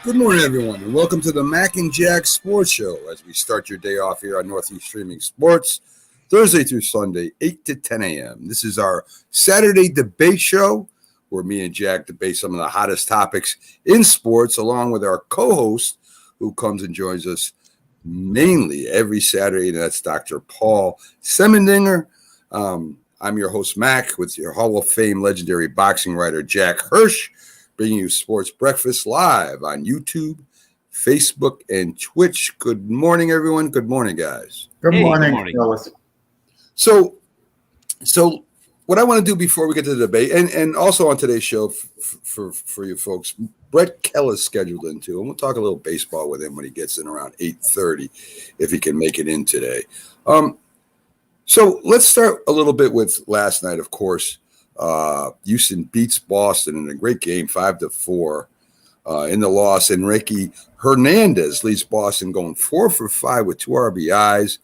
Good morning, everyone, and welcome to the Mac and Jack Sports Show as we start your day off here on Northeast Streaming Sports, Thursday through Sunday, 8 to 10 a.m. This is our Saturday debate show where me and Jack debate some of the hottest topics in sports, along with our co-host who comes and joins us mainly every Saturday, and that's Dr. Paul Semendinger. I'm your host, Mac, with your Hall of Fame legendary boxing writer, Jack Hirsch, bringing you Sports Breakfast live on YouTube, Facebook, and Twitch. Good morning, everyone. Good morning, guys. Good morning, fellas. So what I want to do before we get to the debate, and also on today's show for you folks, Brett Kella's scheduled in too, and we'll talk a little baseball with him when he gets in around 8:30, if he can make it in today. So let's start a little bit with last night, of course. Houston beats Boston in a great game, 5-4 in the loss. Enrique Hernandez leads Boston going 4 for 5 with 2 RBIs.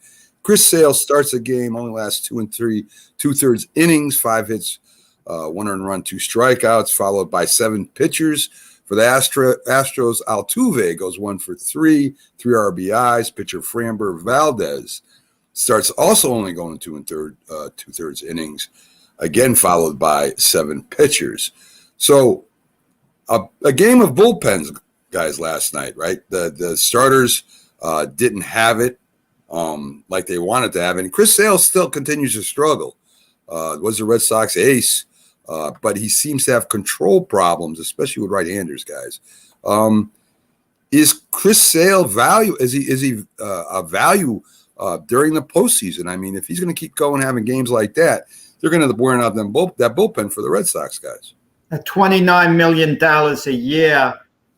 Chris Sale starts the game, only lasts 2 2/3 innings, 5 hits, 1 earned run, 2 strikeouts, followed by 7 pitchers. For the Astros, Altuve goes 1 for 3 RBIs. Pitcher Framber Valdez starts also only going 2 2/3 innings. Again, followed by 7 pitchers. So a game of bullpens, guys, last night, right? The starters didn't have it like they wanted to have it. And Chris Sale still continues to struggle. Was the Red Sox ace, but he seems to have control problems, especially with right-handers, guys. Is Chris Sale value? Is he a value during the postseason? I mean, if he's going to keep going having games like that, they're going to end up wearing out that bullpen for the Red Sox, guys. At $29 million a year,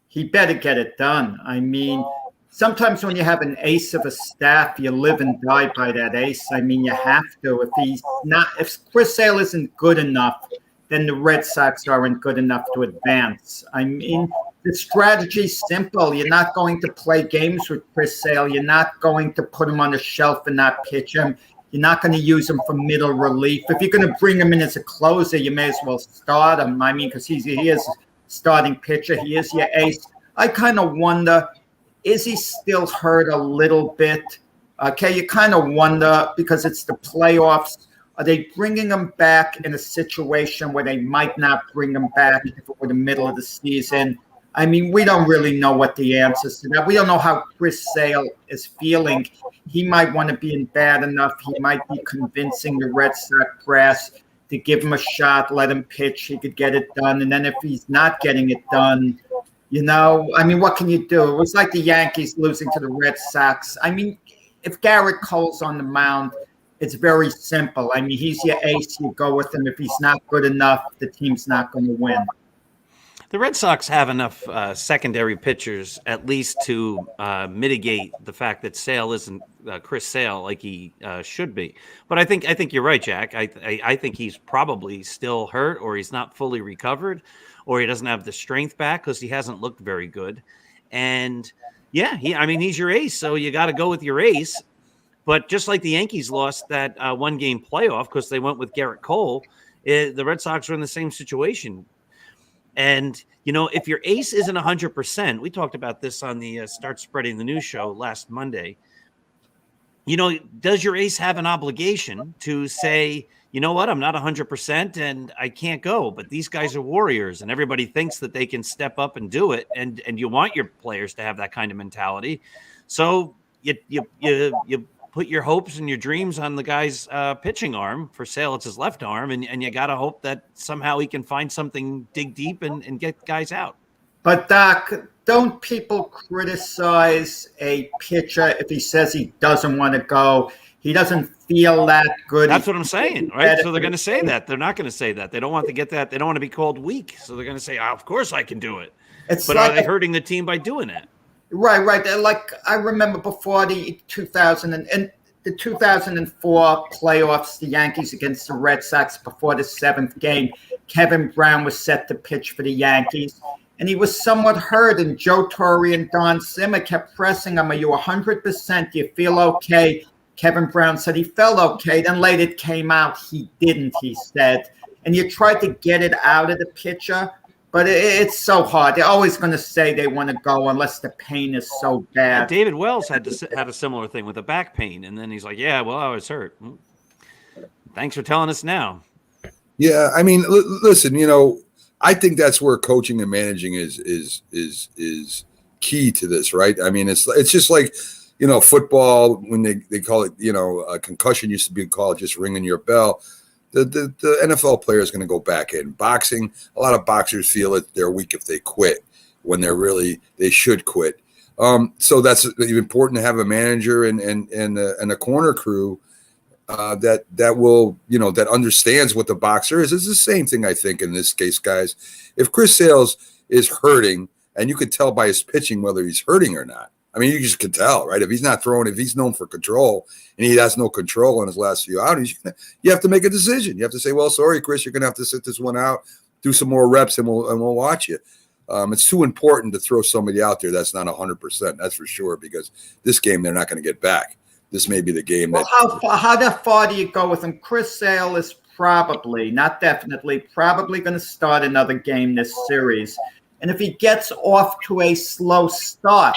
he better get it done. I mean, sometimes when you have an ace of a staff, you live and die by that ace. I mean, you have to. If Chris Sale isn't good enough, then the Red Sox aren't good enough to advance. I mean, the strategy's simple. You're not going to play games with Chris Sale. You're not going to put him on the shelf and not pitch him. You're not going to use him for middle relief. If you're going to bring him in as a closer, you may as well start him. I mean, because he is starting pitcher. He is your ace. I kind of wonder, is he still hurt a little bit? Okay, you kind of wonder because it's the playoffs. Are they bringing him back in a situation where they might not bring him back if it were the middle of the season? I mean, we don't really know what the answers to that. We don't know how Chris Sale is feeling. He might want to be in bad enough. He might be convincing the Red Sox brass to give him a shot, let him pitch. He could get it done. And then if he's not getting it done, I mean, what can you do? It was like the Yankees losing to the Red Sox. I mean, if Garrett Cole's on the mound, it's very simple. I mean, he's your ace. You go with him. If he's not good enough, the team's not going to win. The Red Sox have enough secondary pitchers at least to mitigate the fact that Sale isn't Chris Sale like he should be. But I think you're right, Jack. I think he's probably still hurt, or he's not fully recovered, or he doesn't have the strength back because he hasn't looked very good. And yeah, he's your ace, so you got to go with your ace. But just like the Yankees lost that one-game playoff because they went with Garrett Cole, the Red Sox are in the same situation. And, if your ace isn't 100%, we talked about this on the Start Spreading the News show last Monday. Does your ace have an obligation to say, you know what, I'm not 100% and I can't go, but these guys are warriors and everybody thinks that they can step up and do it. And you want your players to have that kind of mentality. So you put your hopes and your dreams on the guy's pitching arm. For Sale, it's his left arm, and you got to hope that somehow he can find something, dig deep, and get guys out. But, Doc, don't people criticize a pitcher if he says he doesn't want to go? He doesn't feel that good. That's what I'm saying, right? So they're going to say that. They're not going to say that. They don't want to get that. They don't want to be called weak. So they're going to say, of course I can do it. But are they hurting the team by doing that? Right. Like I remember before the 2004 playoffs, the Yankees against the Red Sox, before the 7th game, Kevin Brown was set to pitch for the Yankees, and he was somewhat hurt, and Joe Torre and Don Zimmer kept pressing him, are you 100%? Do you feel okay? Kevin Brown said he felt okay. Then later it came out he didn't, he said. And you tried to get it out of the pitcher, but it's so hard. They're always going to say they want to go unless the pain is so bad. Yeah, David Wells had a similar thing with a back pain, and then he's like, "Yeah, well, I was hurt. Thanks for telling us now." Yeah, I mean, listen, I think that's where coaching and managing is key to this, right? I mean, it's just like football when they call it, a concussion used to be called just ringing your bell. The NFL player is going to go back in. Boxing, a lot of boxers feel that they're weak if they quit when they should quit. So that's important to have a manager and a corner crew that will, that understands what the boxer is. It's the same thing, I think, in this case, guys. If Chris Sales is hurting, and you could tell by his pitching whether he's hurting or not. I mean, you just could tell, right? If he's not throwing, if he's known for control and he has no control on his last few outings, you have to make a decision. You have to say, well, sorry, Chris, you're going to have to sit this one out, do some more reps, and we'll watch you. It's too important to throw somebody out there that's not 100%. That's for sure, because this game they're not going to get back. This may be the game. Well, how far do you go with him? Chris Sale is probably, not definitely, probably going to start another game this series. And if he gets off to a slow start,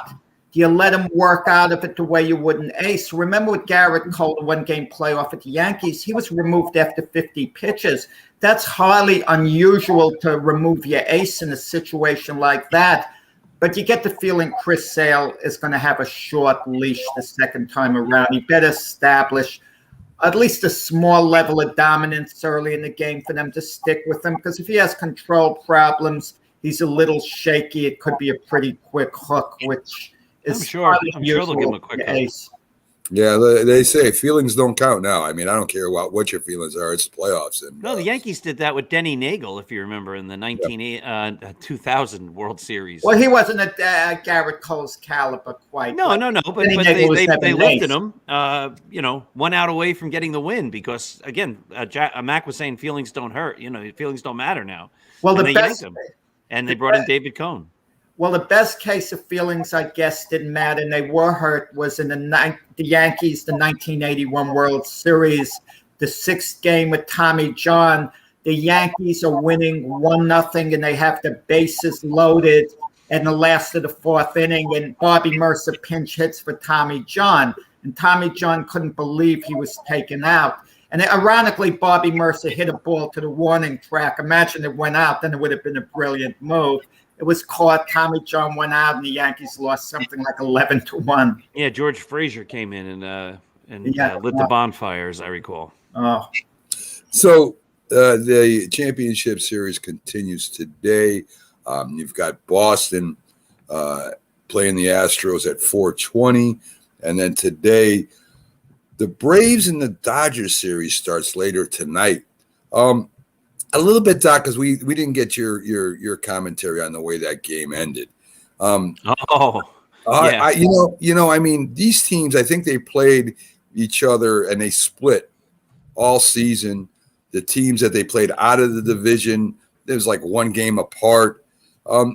do you let him work out of it the way you would an ace? Remember with Garrett Cole, the one-game playoff at the Yankees, he was removed after 50 pitches. That's highly unusual to remove your ace in a situation like that. But you get the feeling Chris Sale is going to have a short leash the second time around. He better establish at least a small level of dominance early in the game for them to stick with him. Because if he has control problems, he's a little shaky. It could be a pretty quick hook, which is I'm sure they'll give him a quick ace. Yeah, they say feelings don't count now. I mean, I don't care what your feelings are. It's the playoffs. And, no, the Yankees did that with Denny Nagel, if you remember, in the 2000 World Series. Well, he wasn't at Garrett Cole's caliber quite. No. But they lifted him, 1 out away from getting the win because, again, Mac was saying feelings don't hurt. Feelings don't matter now. Well, and they brought in David Cone. Well, the best case of feelings, I guess, didn't matter, and they were hurt, was in the Yankees, the 1981 World Series, the 6th game with Tommy John. The Yankees are winning 1-0, and they have the bases loaded in the last of the 4th inning, and Bobby Mercer pinch hits for Tommy John, and Tommy John couldn't believe he was taken out. And ironically, Bobby Mercer hit a ball to the warning track. Imagine it went out, then it would have been a brilliant move. It was caught. Tommy John went out, and the Yankees lost something like 11-1. Yeah, George Frazier came in and lit the bonfire, as I recall. Oh. So the championship series continues today. You've got Boston playing the Astros at 4:20, and then today the Braves and the Dodgers series starts later tonight. A little bit, Doc, because we didn't get your commentary on the way that game ended. I mean, these teams, I think they played each other and they split all season. The teams that they played out of the division, it was like 1 game apart. I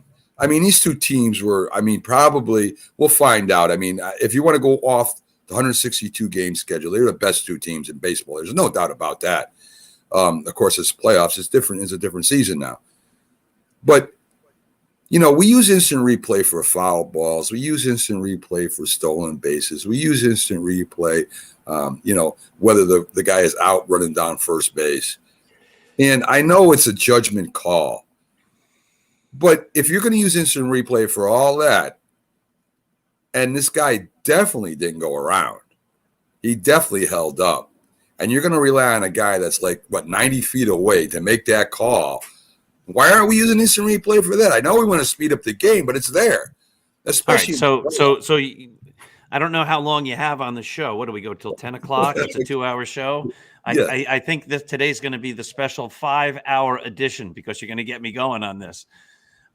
mean, these two teams were, probably, we'll find out. I mean, if you want to go off the 162 game schedule, they're the best 2 teams in baseball. There's no doubt about that. Of course, it's playoffs. It's different. It's a different season now. But, we use instant replay for foul balls. We use instant replay for stolen bases. We use instant replay, whether the guy is out running down first base. And I know it's a judgment call. But if you're going to use instant replay for all that, and this guy definitely didn't go around. He definitely held up. And you're going to rely on a guy that's 90 feet away to make that call. Why aren't we using instant replay for that? I know we want to speed up the game, but it's there. Especially all right, so I don't know how long you have on the show. What do we go till 10 o'clock? It's a 2-hour show. Yeah. I think that today's going to be the special 5-hour edition because you're going to get me going on this.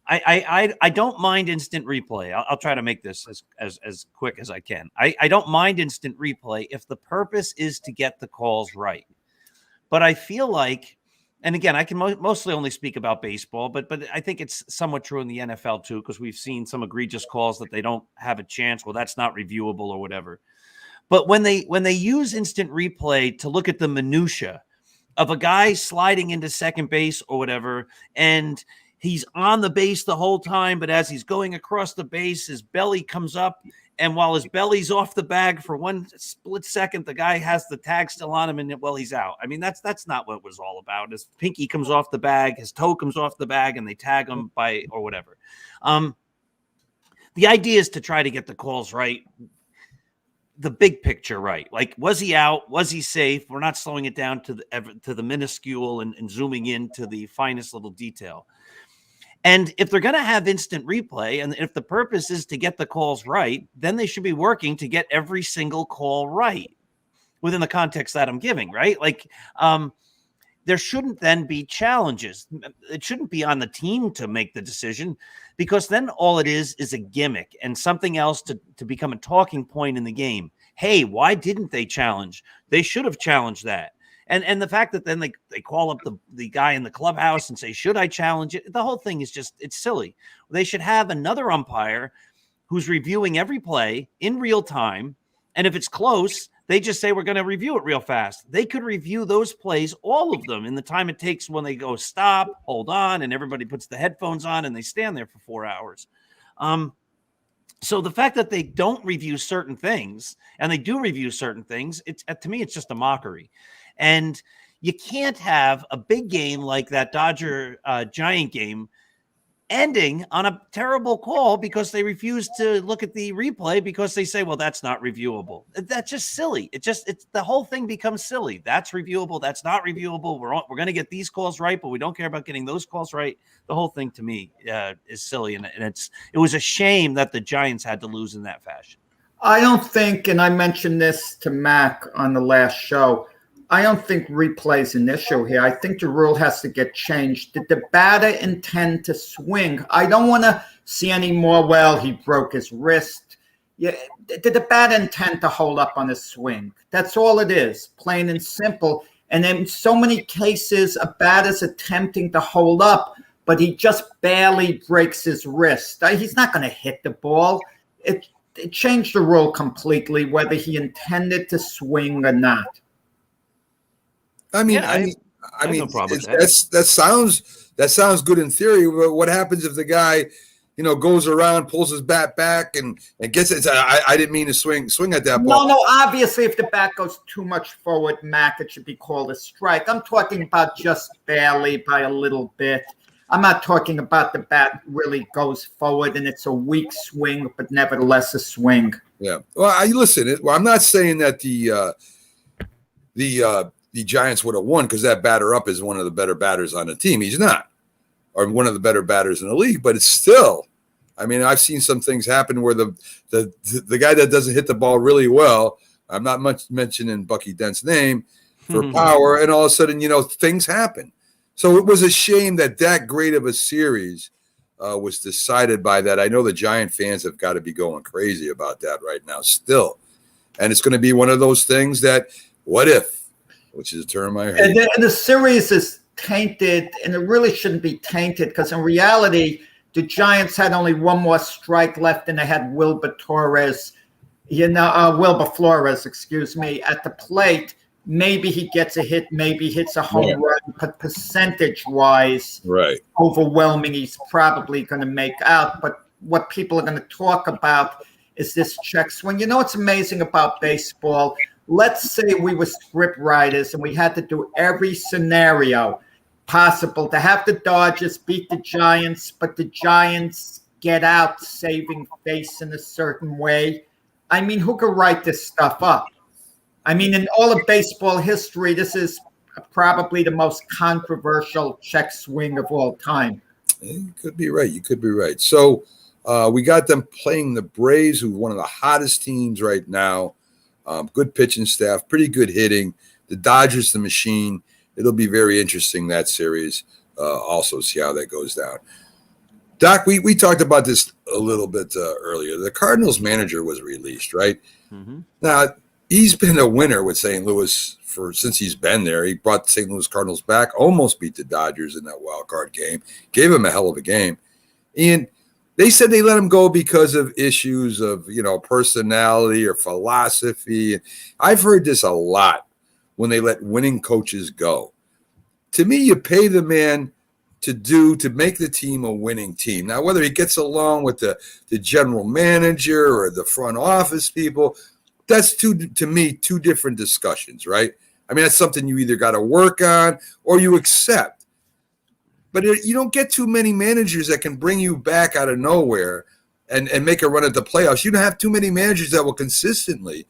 I don't mind instant replay. I'll try to make this as quick as I can. I don't mind instant replay if the purpose is to get the calls right. But I feel like, and again, I can mostly only speak about baseball, but I think it's somewhat true in the NFL too, because we've seen some egregious calls that they don't have a chance. Well, that's not reviewable or whatever. But when they use instant replay to look at the minutia of a guy sliding into second base or whatever, and he's on the base the whole time, but as he's going across the base, his belly comes up. And while his belly's off the bag for one split second, the guy has the tag still on him, and he's out. I mean, that's not what it was all about. His pinky comes off the bag, his toe comes off the bag, and they tag him by or whatever. The idea is to try to get the calls right, the big picture right. Like, was he out? Was he safe? We're not slowing it down to the minuscule and zooming into the finest little detail. And if they're going to have instant replay, and if the purpose is to get the calls right, then they should be working to get every single call right within the context that I'm giving, right? Like, there shouldn't then be challenges. It shouldn't be on the team to make the decision, because then all it is a gimmick and something else to become a talking point in the game. Hey, why didn't they challenge? They should have challenged that. And the fact that then they call up the guy in the clubhouse and say, should I challenge it? The whole thing is just, it's silly. They should have another umpire who's reviewing every play in real time. And if it's close, they just say, we're going to review it real fast. They could review those plays, all of them, in the time it takes when they go stop, hold on, and everybody puts the headphones on and they stand there for 4 hours. So the fact that they don't review certain things and they do review certain things, to me, it's just a mockery. And you can't have a big game like that Dodger Giant game ending on a terrible call because they refuse to look at the replay because they say, well, that's not reviewable. That's just silly. It's the whole thing becomes silly. That's reviewable. That's not reviewable. We're going to get these calls right, but we don't care about getting those calls right. The whole thing to me is silly. And it was a shame that the Giants had to lose in that fashion. I don't think, and I mentioned this to Mac on the last show, I don't think replay is an issue here. I think the rule has to get changed. Did the batter intend to swing? I don't want to see any more, well, he broke his wrist. Yeah, did the batter intend to hold up on his swing? That's all it is, plain and simple. And in so many cases, a batter's attempting to hold up, but he just barely breaks his wrist. He's not going to hit the ball. It changed the rule completely, whether he intended to swing or not. I mean, Yeah, I mean, no problem with that sounds good in theory. But what happens if the guy, goes around, pulls his bat back, and gets it? I didn't mean to swing at that ball. No. Obviously, if the bat goes too much forward, Mac, it should be called a strike. I'm talking about just barely by a little bit. I'm not talking about the bat really goes forward and it's a weak swing, but nevertheless a swing. Yeah. Well, I'm not saying that the Giants would have won because that batter up is one of the better batters on the team. He's not, or one of the better batters in the league, but it's still, I mean, I've seen some things happen where the guy that doesn't hit the ball really well, I'm not much mentioning Bucky Dent's name, for power, and all of a sudden, things happen. So it was a shame that great of a series was decided by that. I know the Giant fans have got to be going crazy about that right now still. And it's going to be one of those things that, what if? Which is a term I heard. And the series is tainted, and it really shouldn't be tainted because in reality, the Giants had only one more strike left, and they had Wilbur Flores, excuse me, at the plate. Maybe he gets a hit, maybe hits a home run, but percentage-wise, right, overwhelming, he's probably going to make out. But what people are going to talk about is this check swing. What's amazing about baseball? Let's say we were script writers and we had to do every scenario possible to have the Dodgers beat the Giants, but the Giants get out saving face in a certain way. I mean, who could write this stuff up? I mean, in all of baseball history, this is probably the most controversial check swing of all time. You could be right. So We got them playing the Braves, who's one of the hottest teams right now. Good pitching staff, pretty good hitting. The Dodgers, the machine. It'll be very interesting, that series. Also see how that goes down. Doc, we talked about this a little bit earlier. The Cardinals manager was released, right? Mm-hmm. Now, he's been a winner with St. Louis since he's been there. He brought the St. Louis Cardinals back, almost beat the Dodgers in that wild card game, gave him a hell of a game. And they said they let him go because of issues of, personality or philosophy. I've heard this a lot when they let winning coaches go. To me, you pay the man to make the team a winning team. Now, whether he gets along with the general manager or the front office people, that's to me two different discussions, right? I mean, that's something you either got to work on or you accept. But you don't get too many managers that can bring you back out of nowhere and make a run at the playoffs. You don't have too many managers that will consistently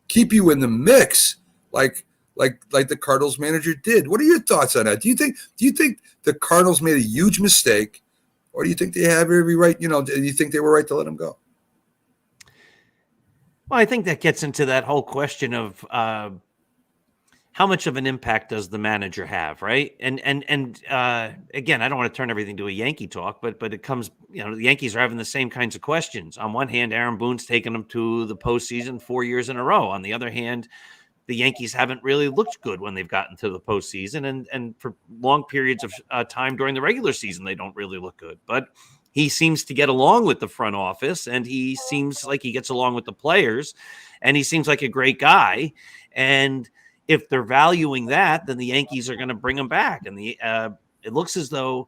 keep you in the mix like the Cardinals manager did. What are your thoughts on that? Do you think the Cardinals made a huge mistake, or do you think they have every right? Do you think they were right to let him go? Well, I think that gets into that whole question of how much of an impact does the manager have, right? And again, I don't want to turn everything to a Yankee talk, but it comes, the Yankees are having the same kinds of questions. On one hand, Aaron Boone's taken them to the postseason 4 years in a row. On the other hand, the Yankees haven't really looked good when they've gotten to the postseason, and for long periods of time during the regular season, they don't really look good. But he seems to get along with the front office, and he seems like he gets along with the players, and he seems like a great guy. And if they're valuing that, then the Yankees are going to bring him back. And it looks as though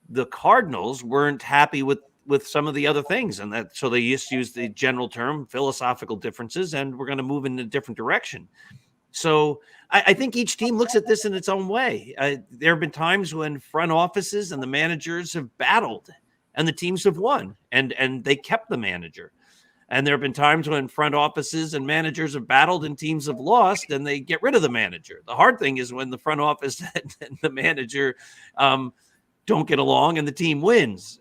the Cardinals weren't happy with some of the other things, and so they just use the general term philosophical differences, and we're going to move in a different direction. So I think each team looks at this in its own way. There have been times when front offices and the managers have battled, and the teams have won, and they kept the manager. And there have been times when front offices and managers have battled and teams have lost, and they get rid of the manager. The hard thing is when the front office and the manager don't get along and the team wins.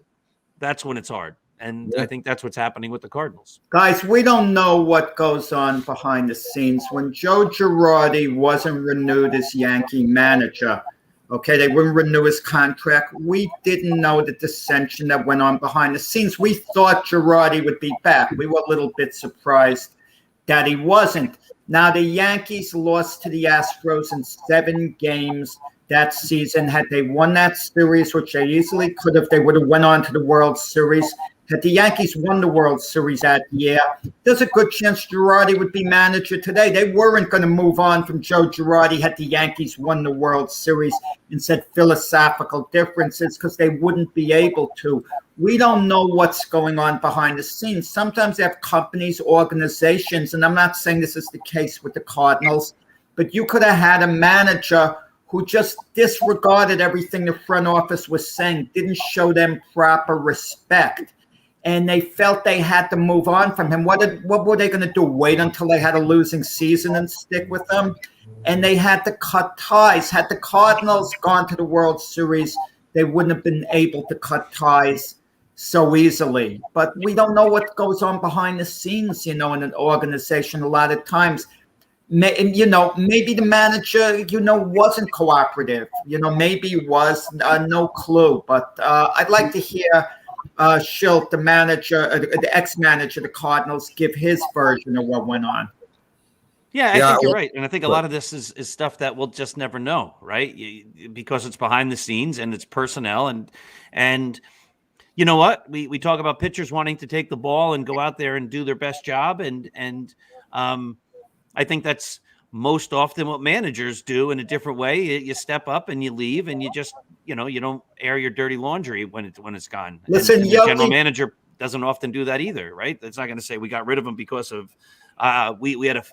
That's when it's hard. And I think that's what's happening with the Cardinals. Guys, we don't know what goes on behind the scenes. When Joe Girardi wasn't renewed as Yankee manager, okay, they wouldn't renew his contract. We didn't know the dissension that went on behind the scenes. We thought Girardi would be back. We were a little bit surprised that he wasn't. Now, the Yankees lost to the Astros in 7 games that season. Had they won that series, which they easily could have, they would have went on to the World Series. Had the Yankees won the World Series that year, there's a good chance Girardi would be manager today. They weren't going to move on from Joe Girardi had the Yankees won the World Series and said philosophical differences, because they wouldn't be able to. We don't know what's going on behind the scenes. Sometimes they have companies, organizations, and I'm not saying this is the case with the Cardinals, but you could have had a manager who just disregarded everything the front office was saying, didn't show them proper respect, and they felt they had to move on from him. What were they going to do? Wait until they had a losing season and stick with them? And they had to cut ties. Had the Cardinals gone to the World Series, they wouldn't have been able to cut ties so easily. But we don't know what goes on behind the scenes, in an organization a lot of times. Maybe the manager, wasn't cooperative. Maybe he was, no clue. But I'd like to hear Shildt, the manager, the ex-manager of the Cardinals, give his version of what went on. Yeah, I think you're right. And I think a lot of this is stuff that we'll just never know, right? Because it's behind the scenes and it's personnel. And you know what? We talk about pitchers wanting to take the ball and go out there and do their best job. And I think that's most often what managers do in a different way. You step up and you leave, and you just, you don't air your dirty laundry when it's gone. Listen, and the general manager doesn't often do that either, right? It's not going to say we got rid of him because of we had a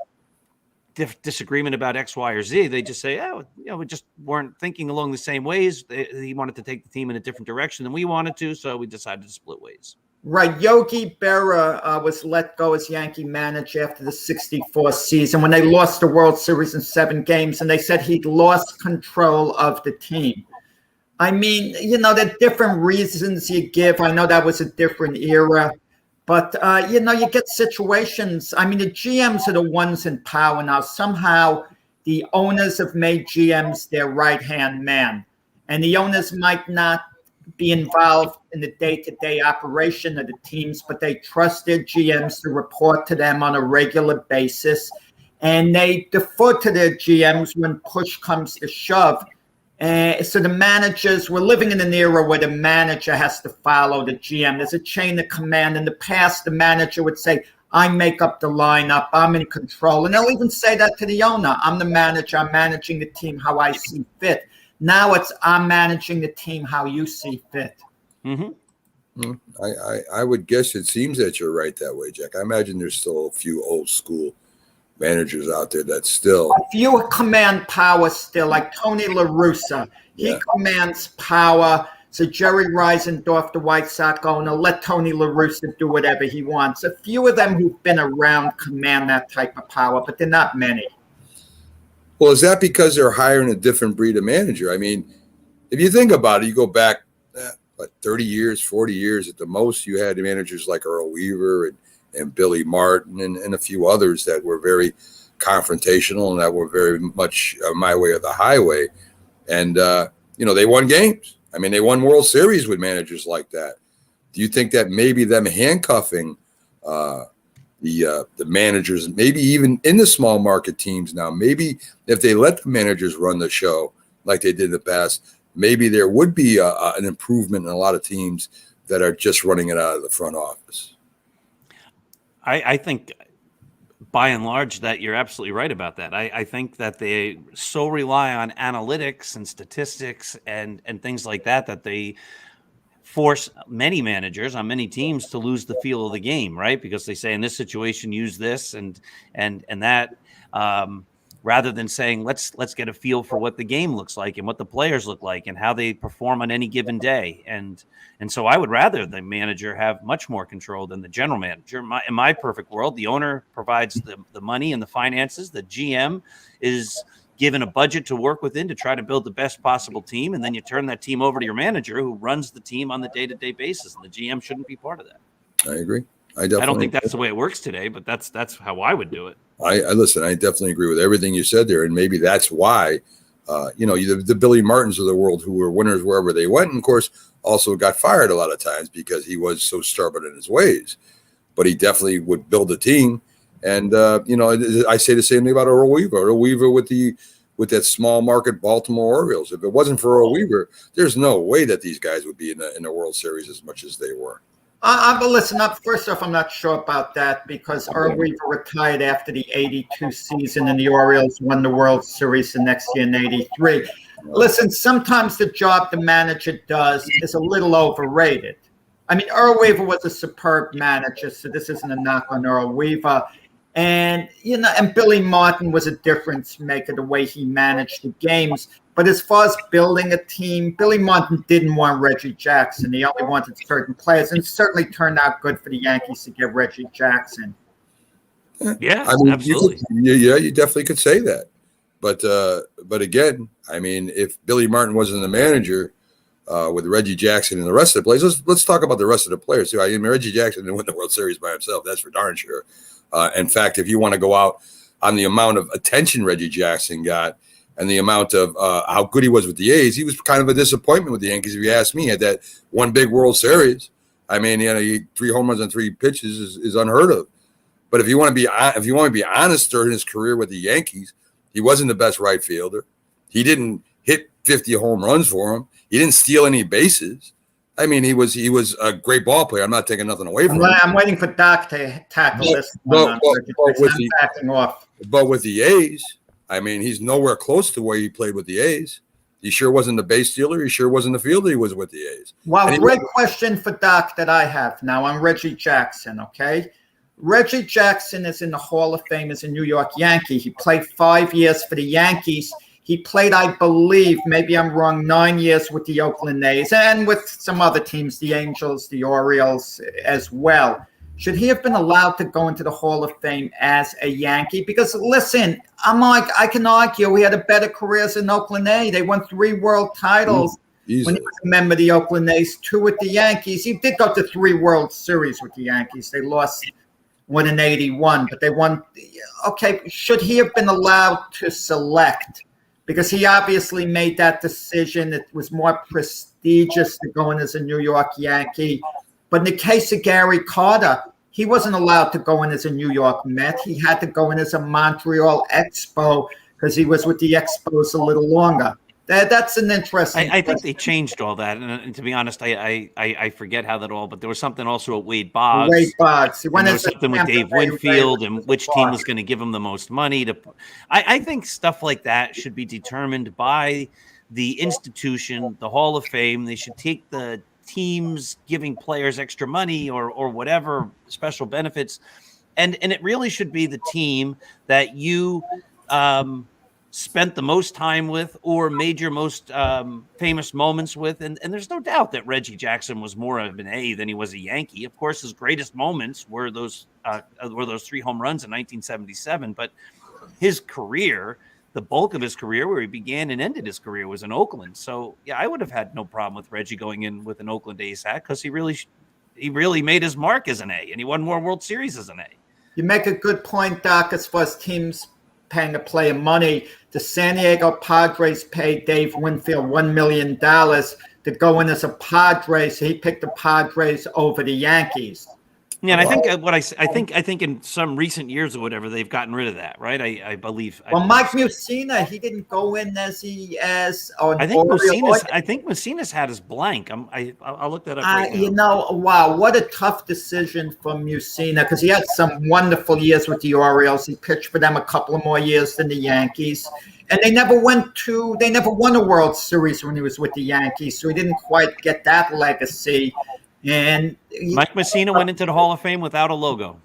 disagreement about X, Y, or Z. They just say, we just weren't thinking along the same ways. He wanted to take the team in a different direction than we wanted to, so we decided to split ways. Right. Yogi Berra was let go as Yankee manager after the 64 season when they lost the World Series in 7 games, and they said he'd lost control of the team. I mean, there are different reasons you give. I know that was a different era, but you get situations. I mean, the GMs are the ones in power now. Somehow, the owners have made GMs their right-hand man, and the owners might not be involved in the day-to-day operation of the teams, but they trust their GMs to report to them on a regular basis, and they defer to their GMs when push comes to shove. So the managers, we're living in an era where the manager has to follow the GM. There's a chain of command. In the past, the manager would say, I make up the lineup, I'm in control. And they'll even say that to the owner. I'm the manager, I'm managing the team how I see fit. Now it's, I'm managing the team how you see fit. Mm-hmm. I would guess it seems that you're right that way, Jack. I imagine there's still a few old school managers out there that still. A few command power still, like Tony La Russa. He commands power. So Jerry Reisendorf, the White Sox owner, let Tony La Russa do whatever he wants. A few of them who've been around command that type of power, but they're not many. Well, is that because they're hiring a different breed of manager? I mean, if you think about it, you go back 30 years, 40 years at the most, you had managers like Earl Weaver and Billy Martin and a few others that were very confrontational and that were very much my way or the highway. And, they won games. I mean, they won World Series with managers like that. Do you think that maybe them handcuffing the managers, maybe even in the small market teams now, maybe if they let the managers run the show like they did in the past, maybe there would be an improvement in a lot of teams that are just running it out of the front office? I think by and large that you're absolutely right about that. I think that they so rely on analytics and statistics and things like that they force many managers on many teams to lose the feel of the game, right? Because they say in this situation, use this and that, rather than saying, let's get a feel for what the game looks like and what the players look like and how they perform on any given day. And so I would rather the manager have much more control than the general manager. In my perfect world, the owner provides the money and the finances. The GM is given a budget to work within to try to build the best possible team. And then you turn that team over to your manager who runs the team on the day-to-day basis. And the GM shouldn't be part of that. I agree. I don't think that's the way it works today, but that's how I would do it. I listen, I definitely agree with everything you said there. And maybe that's why, the Billy Martins of the world who were winners wherever they went, and of course, also got fired a lot of times because he was so stubborn in his ways. But he definitely would build a team. And, I say the same thing about Earl Weaver. Earl Weaver with that small market Baltimore Orioles. If it wasn't for Earl Weaver, there's no way that these guys would be in the World Series as much as they were. But listen, first off, I'm not sure about that because Earl Weaver retired after the 82 season and the Orioles won the World Series the next year in 83. Listen, sometimes the job the manager does is a little overrated. I mean, Earl Weaver was a superb manager, so this isn't a knock on Earl Weaver. And, and Billy Martin was a difference maker, the way he managed the games. But as far as building a team, Billy Martin didn't want Reggie Jackson. He only wanted certain players, and it certainly turned out good for the Yankees to get Reggie Jackson. Yeah, absolutely. You definitely could say that. But again, I mean, if Billy Martin wasn't the manager with Reggie Jackson and the rest of the players, let's talk about the rest of the players too. I mean, Reggie Jackson didn't win the World Series by himself. That's for darn sure. In fact, if you want to go out on the amount of attention Reggie Jackson got and the amount of how good he was with the A's, he was kind of a disappointment with the Yankees. If you ask me, at that one big World Series, I mean, he 3 home runs on 3 pitches is unheard of. But if you want to be honest, during his career with the Yankees, he wasn't the best right fielder. He didn't hit 50 home runs for him. He didn't steal any bases. I mean, he was a great ball player. I'm not taking nothing away from him. I'm waiting for Doc to tackle this. But with the A's, I mean, he's nowhere close to where he played with the A's. He sure wasn't the base stealer. He sure wasn't the fielder he was with the A's. Well, great question for Doc that I have now on Reggie Jackson, okay? Reggie Jackson is in the Hall of Fame as a New York Yankee. He played 5 years for the Yankees. He played, I believe, maybe I'm wrong, 9 years with the Oakland A's and with some other teams, the Angels, the Orioles as well. Should he have been allowed to go into the Hall of Fame as a Yankee? Because, listen, I can argue he had a better career as an Oakland A. They won 3 world titles. when Easily. he was a member of the Oakland A's, 2 with the Yankees. He did go to 3 World Series with the Yankees. They lost one in 81, but they won. Okay, should he have been allowed to select? Because he obviously made that decision. It was more prestigious to go in as a New York Yankee. But in the case of Gary Carter, he wasn't allowed to go in as a New York Met. He had to go in as a Montreal Expo because he was with the Expos a little longer. That's an interesting. I think they changed all that, and to be honest, I forget how that all. But there was something also at Wade Boggs. Wade Boggs. And there was something with Dave Winfield and which team was going to give him the most money. I think stuff like that should be determined by the institution, the Hall of Fame. They should take the teams giving players extra money or whatever special benefits, and it really should be the team that you spent the most time with or made your most famous moments with. And there's no doubt that Reggie Jackson was more of an A than he was a Yankee. Of course, his greatest moments were those 3 home runs in 1977. But his career, the bulk of his career, where he began and ended his career, was in Oakland. So, yeah, I would have had no problem with Reggie going in with an Oakland A's hat because he really made his mark as an A, and he won more World Series as an A. You make a good point, Doc, as far as teams paying a player money. The San Diego Padres paid Dave Winfield $1 million to go in as a Padre, so he picked the Padres over the Yankees. Yeah, and I think I think in some recent years or whatever they've gotten rid of that, right? I believe. Well, Mike Mussina, he didn't go in as I think Mussina's hat is blank. I'll look that up right now. You know, wow, what a tough decision for Mussina because he had some wonderful years with the Orioles. He pitched for them a couple of more years than the Yankees. And they never won a World Series when he was with the Yankees, so he didn't quite get that legacy. And Mike Mussina went into the Hall of Fame without a logo.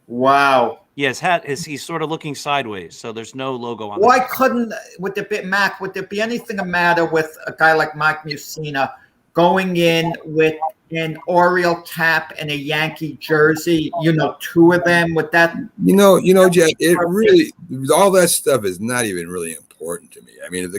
Wow. Yeah, his hat he's sort of looking sideways, so there's no logo on. Why couldn't would there be anything the matter with a guy like Mike Mussina going in with an Oriole cap and a Yankee jersey? 2 of them with that. Jack. It really all that stuff is not even really important to me. I mean, if the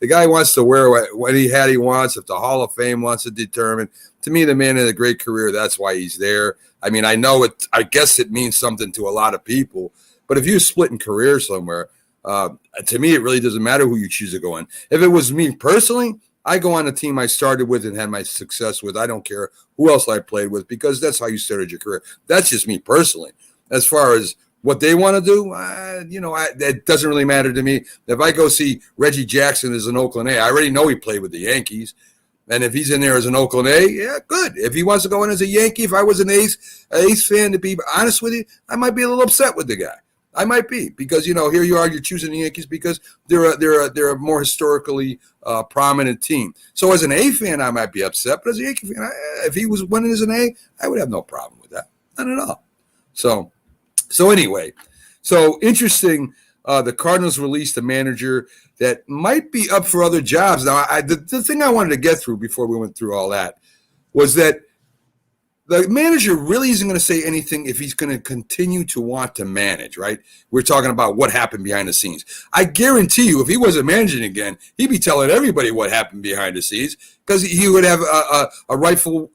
guy wants to wear what he wants, if the Hall of Fame wants to determine. To me, the man had a great career. That's why he's there. I mean, I know it. I guess it means something to a lot of people. But if you're splitting careers somewhere, to me, it really doesn't matter who you choose to go in. If it was me personally, I go on a team I started with and had my success with. I don't care who else I played with because that's how you started your career. That's just me personally. As far as what they want to do, that doesn't really matter to me. If I go see Reggie Jackson as an Oakland A, I already know he played with the Yankees. And if he's in there as an Oakland A, yeah, good. If he wants to go in as a Yankee, if I was an A's fan, to be honest with you, I might be a little upset with the guy. I might be because here you are, you're choosing the Yankees because they're a more historically prominent team. So as an A fan, I might be upset, but as a Yankee fan, if he was winning as an A, I would have no problem with that, not at all. So anyway, interesting. The Cardinals released a manager that might be up for other jobs. Now, the thing I wanted to get through before we went through all that was that the manager really isn't going to say anything if he's going to continue to want to manage, right? We're talking about what happened behind the scenes. I guarantee you, if he wasn't managing again, he'd be telling everybody what happened behind the scenes because he would have a rightful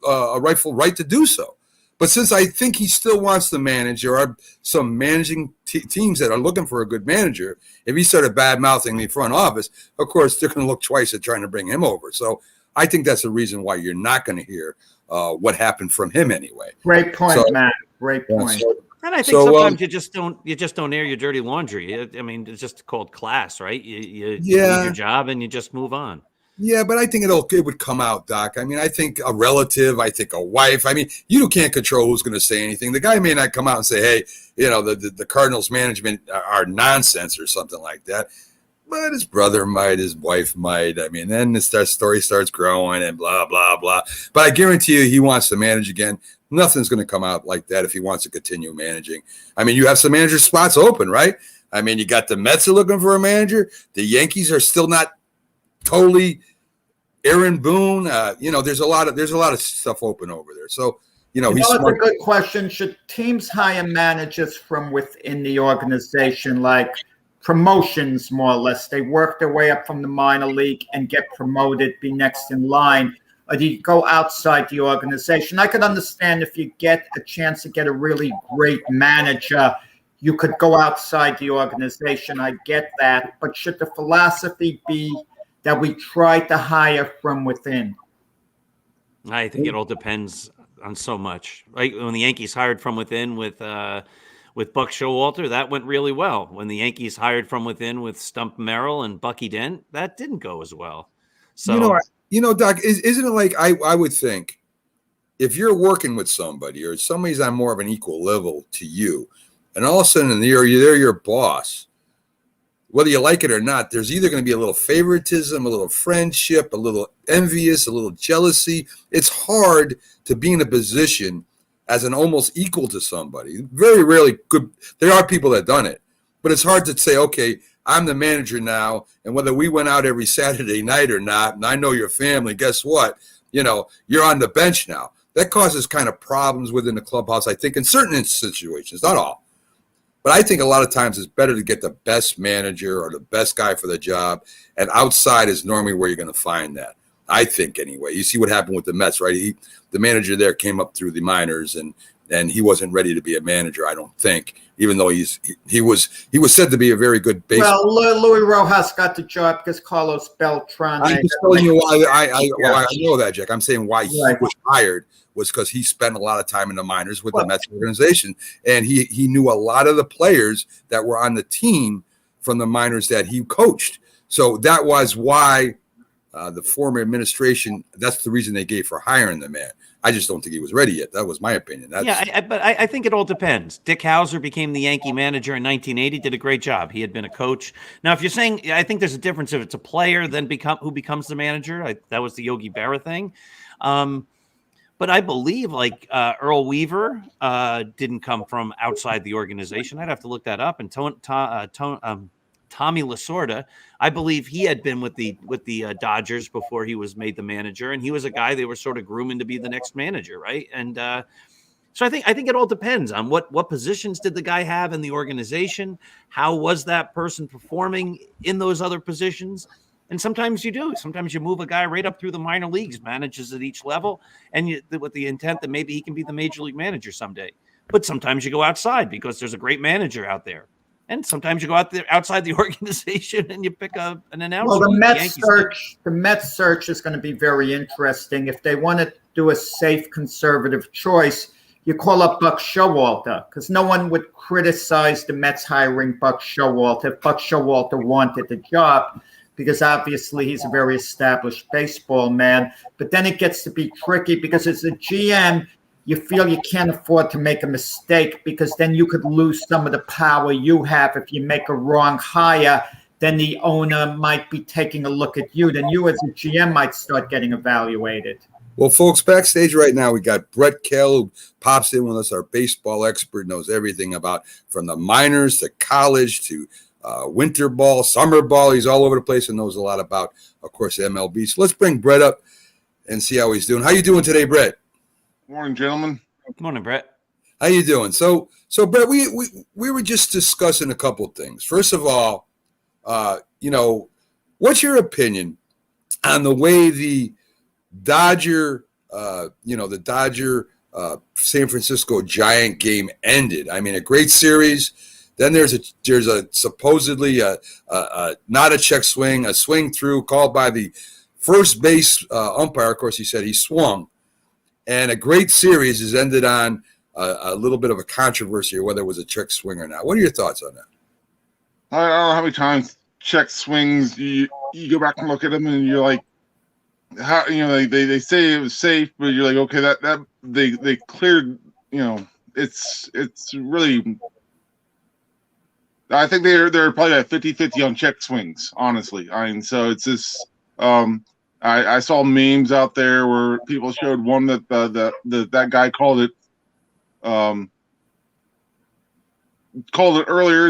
right to do so. But since I think he still wants to manage, there are some managing teams that are looking for a good manager. If he started bad-mouthing the front office, of course, they're going to look twice at trying to bring him over. So I think that's the reason why you're not going to hear what happened from him anyway. Great point, Matt. Great point. And I think sometimes you just don't air your dirty laundry. I mean, it's just called class, right? You do your job and you just move on. Yeah, but I think it would come out, Doc. I mean, I think a relative, I think a wife. I mean, you can't control who's going to say anything. The guy may not come out and say, hey, the Cardinals management are nonsense or something like that. But his brother might, his wife might. I mean, then the story starts growing and blah, blah, blah. But I guarantee you he wants to manage again. Nothing's going to come out like that if he wants to continue managing. I mean, you have some manager spots open, right? I mean, you got the Mets are looking for a manager. The Yankees are still not totally Aaron Boone. There's a lot of stuff open over there. So, he's smart. A good question. Should teams hire managers from within the organization, like promotions, more or less. They work their way up from the minor league and get promoted, be next in line. Or do you go outside the organization? I could understand if you get a chance to get a really great manager, you could go outside the organization. I get that. But should the philosophy be that we try to hire from within? I think it all depends on so much. Like when the Yankees hired from within with Buck Showalter, that went really well. When the Yankees hired from within with Stump Merrill and Bucky Dent, that didn't go as well. So Doc, isn't it like I would think if you're working with somebody or somebody's on more of an equal level to you, and all of a sudden they're your boss, whether you like it or not, there's either going to be a little favoritism, a little friendship, a little envious, a little jealousy. It's hard to be in a position as an almost equal to somebody. Very rarely good. There are people that have done it, but it's hard to say, okay, I'm the manager now, and whether we went out every Saturday night or not, and I know your family, guess what? You're on the bench now. That causes kind of problems within the clubhouse, I think, in certain situations, not all. But I think a lot of times it's better to get the best manager or the best guy for the job, and outside is normally where you're going to find that. I think anyway. You see what happened with the Mets, right? The manager there came up through the minors, and he wasn't ready to be a manager, I don't think, even though he was said to be a very good baseball. Well, Louis Rojas got the job because Carlos Beltran. I'm just telling you why I know that, Jack. I'm saying why he was hired was because he spent a lot of time in the minors with the Mets organization, and he knew a lot of the players that were on the team from the minors that he coached. So that was why the former administration, that's the reason they gave for hiring the man. I just don't think he was ready yet. That was my opinion. But I think it all depends. Dick Hauser became the Yankee manager in 1980, did a great job. He had been a coach. Now, if you're saying, I think there's a difference if it's a player then who becomes the manager. That was the Yogi Berra thing. But I believe Earl Weaver didn't come from outside the organization. I'd have to look that up. And Tommy Lasorda, I believe he had been with the Dodgers before he was made the manager, and he was a guy they were sort of grooming to be the next manager, right? And so I think it all depends on what positions did the guy have in the organization, how was that person performing in those other positions, and sometimes you do. Sometimes you move a guy right up through the minor leagues, manages at each level, and with the intent that maybe he can be the major league manager someday. But sometimes you go outside because there's a great manager out there. And sometimes you go out there outside the organization and you pick up an announcer. Well, the Mets search is going to be very interesting. If they want to do a safe conservative choice, you call up Buck Showalter, because no one would criticize the Mets hiring Buck Showalter if Buck Showalter wanted the job, because obviously he's a very established baseball man. But then it gets to be tricky because as a GM, you feel you can't afford to make a mistake because then you could lose some of the power you have. If you make a wrong hire, then the owner might be taking a look at you. Then you as a GM might start getting evaluated. Well, folks, backstage right now, we got Brett Kell, who pops in with us, our baseball expert, knows everything about from the minors to college to winter ball, summer ball. He's all over the place and knows a lot about, of course, MLB. So let's bring Brett up and see how he's doing. How you doing today, Brett? Morning, gentlemen. Good morning, Brett. How you doing? So Brett, we were just discussing a couple of things. First of all, what's your opinion on the way the Dodger San Francisco Giant game ended? I mean, a great series. Then there's a supposedly not a check swing, a swing through called by the first base umpire. Of course, he said he swung. And a great series has ended on a little bit of a controversy or whether it was a check swing or not. What are your thoughts on that? I don't know how many times check swings you go back and look at them and you're like, how they say it was safe, but you're like, okay, that they cleared. It's really. I think they're probably at 50-50 on check swings. Honestly, so it's just. I saw memes out there where people showed one that that guy called it earlier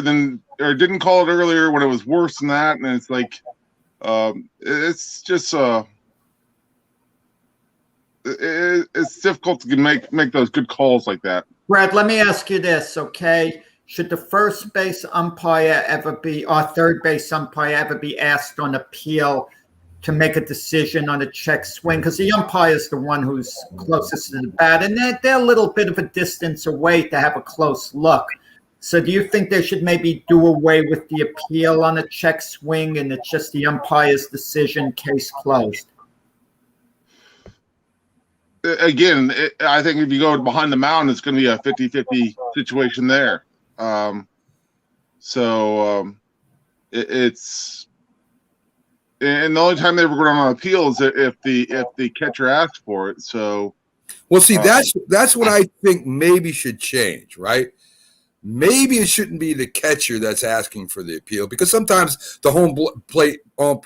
or didn't call it earlier when it was worse than that, and it's like it's just it's difficult to make those good calls like that. Brad, let me ask you this, okay? should the first base umpire ever be, or third base umpire ever be asked on appeal to make a decision on a check swing? Because the umpire is the one who's closest to the bat, and they're a little bit of a distance away to have a close look. So do you think they should maybe do away with the appeal on a check swing and it's just the umpire's decision, case closed? Again, I think if you go behind the mound, it's going to be a 50-50 situation there. It's and the only time they ever go on appeal is if the catcher asks for it. So, well, see, that's what I think maybe should change, right? Maybe it shouldn't be the catcher that's asking for the appeal, because sometimes the home plate ump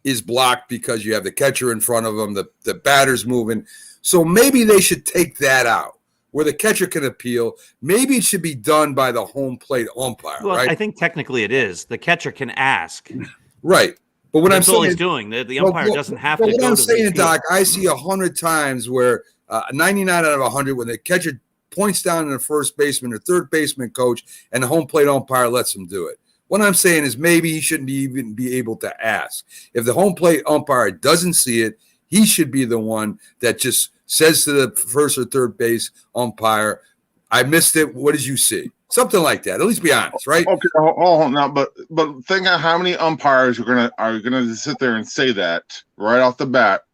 is blocked because you have the catcher in front of them, the batter's moving. So maybe they should take that out, where the catcher can appeal. Maybe it should be done by the home plate umpire, Well, right? I think technically it is. The catcher can ask. Right. But what That's I'm all saying, he's doing. The umpire doesn't have to what go I'm to saying, the appeal. Doc, I see 100 times where 99 out of 100 when the catcher points down to the first baseman or third baseman coach and the home plate umpire lets him do it. What I'm saying is maybe he shouldn't even be able to ask. If the home plate umpire doesn't see it, he should be the one that just says to the first or third base umpire, I missed it. What did you see? Something like that. At least be honest, right? Okay, hold on now, but think of how many umpires are gonna sit there and say that right off the bat.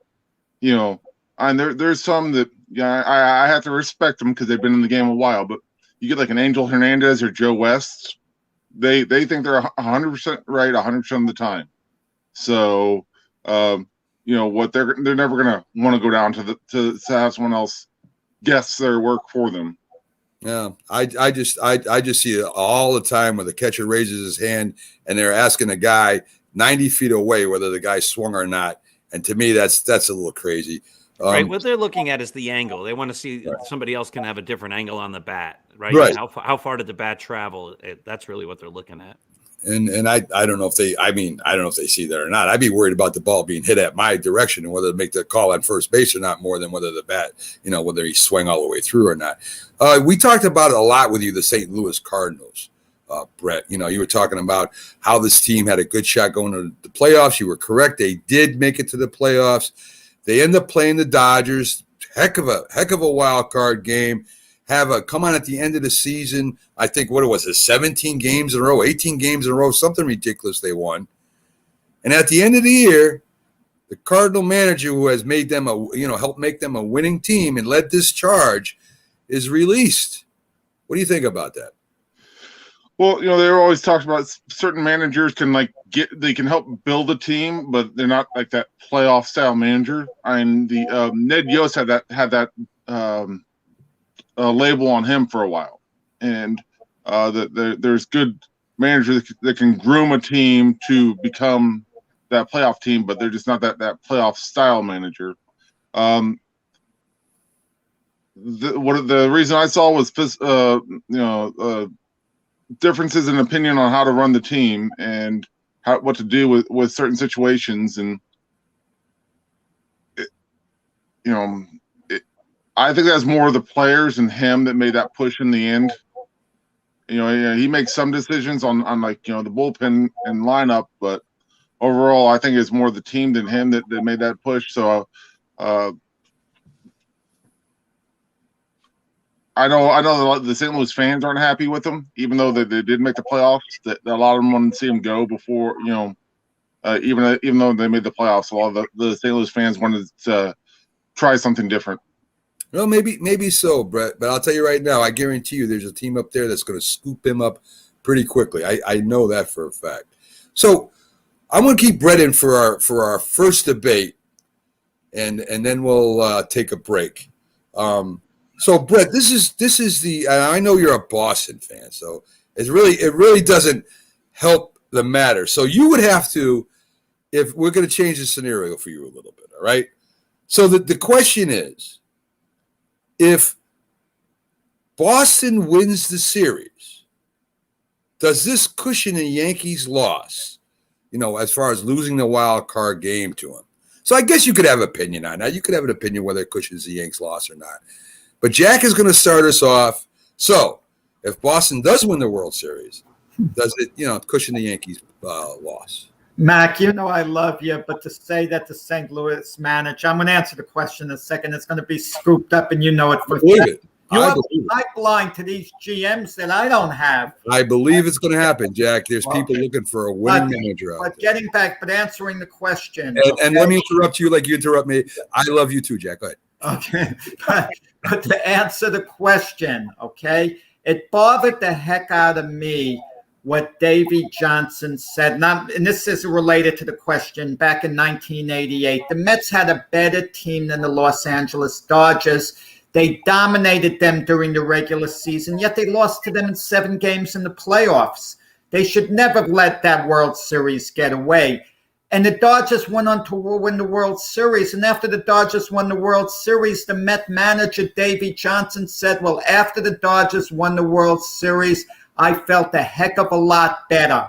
You know, and there's some that I have to respect them because they've been in the game a while. But you get like an Angel Hernandez or Joe West, they think they're 100% right 100% of the time. So you know what, they're never gonna want to go down to have someone else guess their work for them. Yeah, I just see it all the time where the catcher raises his hand and they're asking a guy 90 feet away whether the guy swung or not. And to me, that's a little crazy. Right. What they're looking at is the angle. They want to see somebody else can have a different angle on the bat, right? Right. How far did the bat travel? That's really what they're looking at. And I don't know if they, I don't know if they see that or not. I'd be worried about the ball being hit at my direction and whether to make the call on first base or not, more than whether the bat, whether he swung all the way through or not. We talked about it a lot with you, the St. Louis Cardinals, Brett. You were talking about how this team had a good shot going to the playoffs. You were correct. They did make it to the playoffs. They end up playing the Dodgers. Heck of a wild card game. Come on at the end of the season. I think, what it was, 17 games in a row, 18 games in a row, something ridiculous they won. And at the end of the year, the Cardinal manager who has made them helped make them a winning team and led this charge is released. What do you think about that? Well, they're always talked about certain managers can they can help build a team, but they're not like that playoff style manager. And the Ned Yost had that label on him for a while, and there's good managers that can groom a team to become that playoff team, but they're just not that playoff style manager. The reason I saw was differences in opinion on how to run the team and what to do with certain situations, and I think that's more of the players and him that made that push in the end. He makes some decisions on the bullpen and lineup, but overall, I think it's more the team than him that made that push. So, I know the St. Louis fans aren't happy with him, even though they did make the playoffs. That a lot of them wanted to see him go before, even though they made the playoffs. A lot of the St. Louis fans wanted to try something different. Well, maybe so, Brett. But I'll tell you right now, I guarantee you, there's a team up there that's going to scoop him up pretty quickly. I know that for a fact. So I'm going to keep Brett in for our first debate, and then we'll take a break. So Brett, this is the. I know you're a Boston fan, so it really doesn't help the matter. So you would have to, if we're going to change the scenario for you a little bit, all right? So the question is, if Boston wins the series, does this cushion the Yankees' loss, as far as losing the wild card game to them? So I guess you could have an opinion on that. You could have an opinion whether it cushions the Yankees' loss or not. But Jack is going to start us off. So if Boston does win the World Series, does it, cushion the Yankees' loss? Mac, you know I love you, but to say that the St. Louis manager, I'm going to answer the question in a second. It's going to be scooped up, and you know it for Believe it. You're pipeline to these GMs that I don't have. I believe it's going to happen, Jack. There's people looking for a winning manager out there. But answering the question. And let me interrupt you like you interrupt me. I love you too, Jack. Go ahead. Okay. But to answer the question, okay, it bothered the heck out of me what Davey Johnson said. And this is related to the question. Back in 1988, the Mets had a better team than the Los Angeles Dodgers. They dominated them during the regular season, yet they lost to them in 7 games in the playoffs. They should never let that World Series get away. And the Dodgers went on to win the World Series. And after the Dodgers won the World Series, the Met manager, Davey Johnson, said, well, after the Dodgers won the World Series, I felt a heck of a lot better.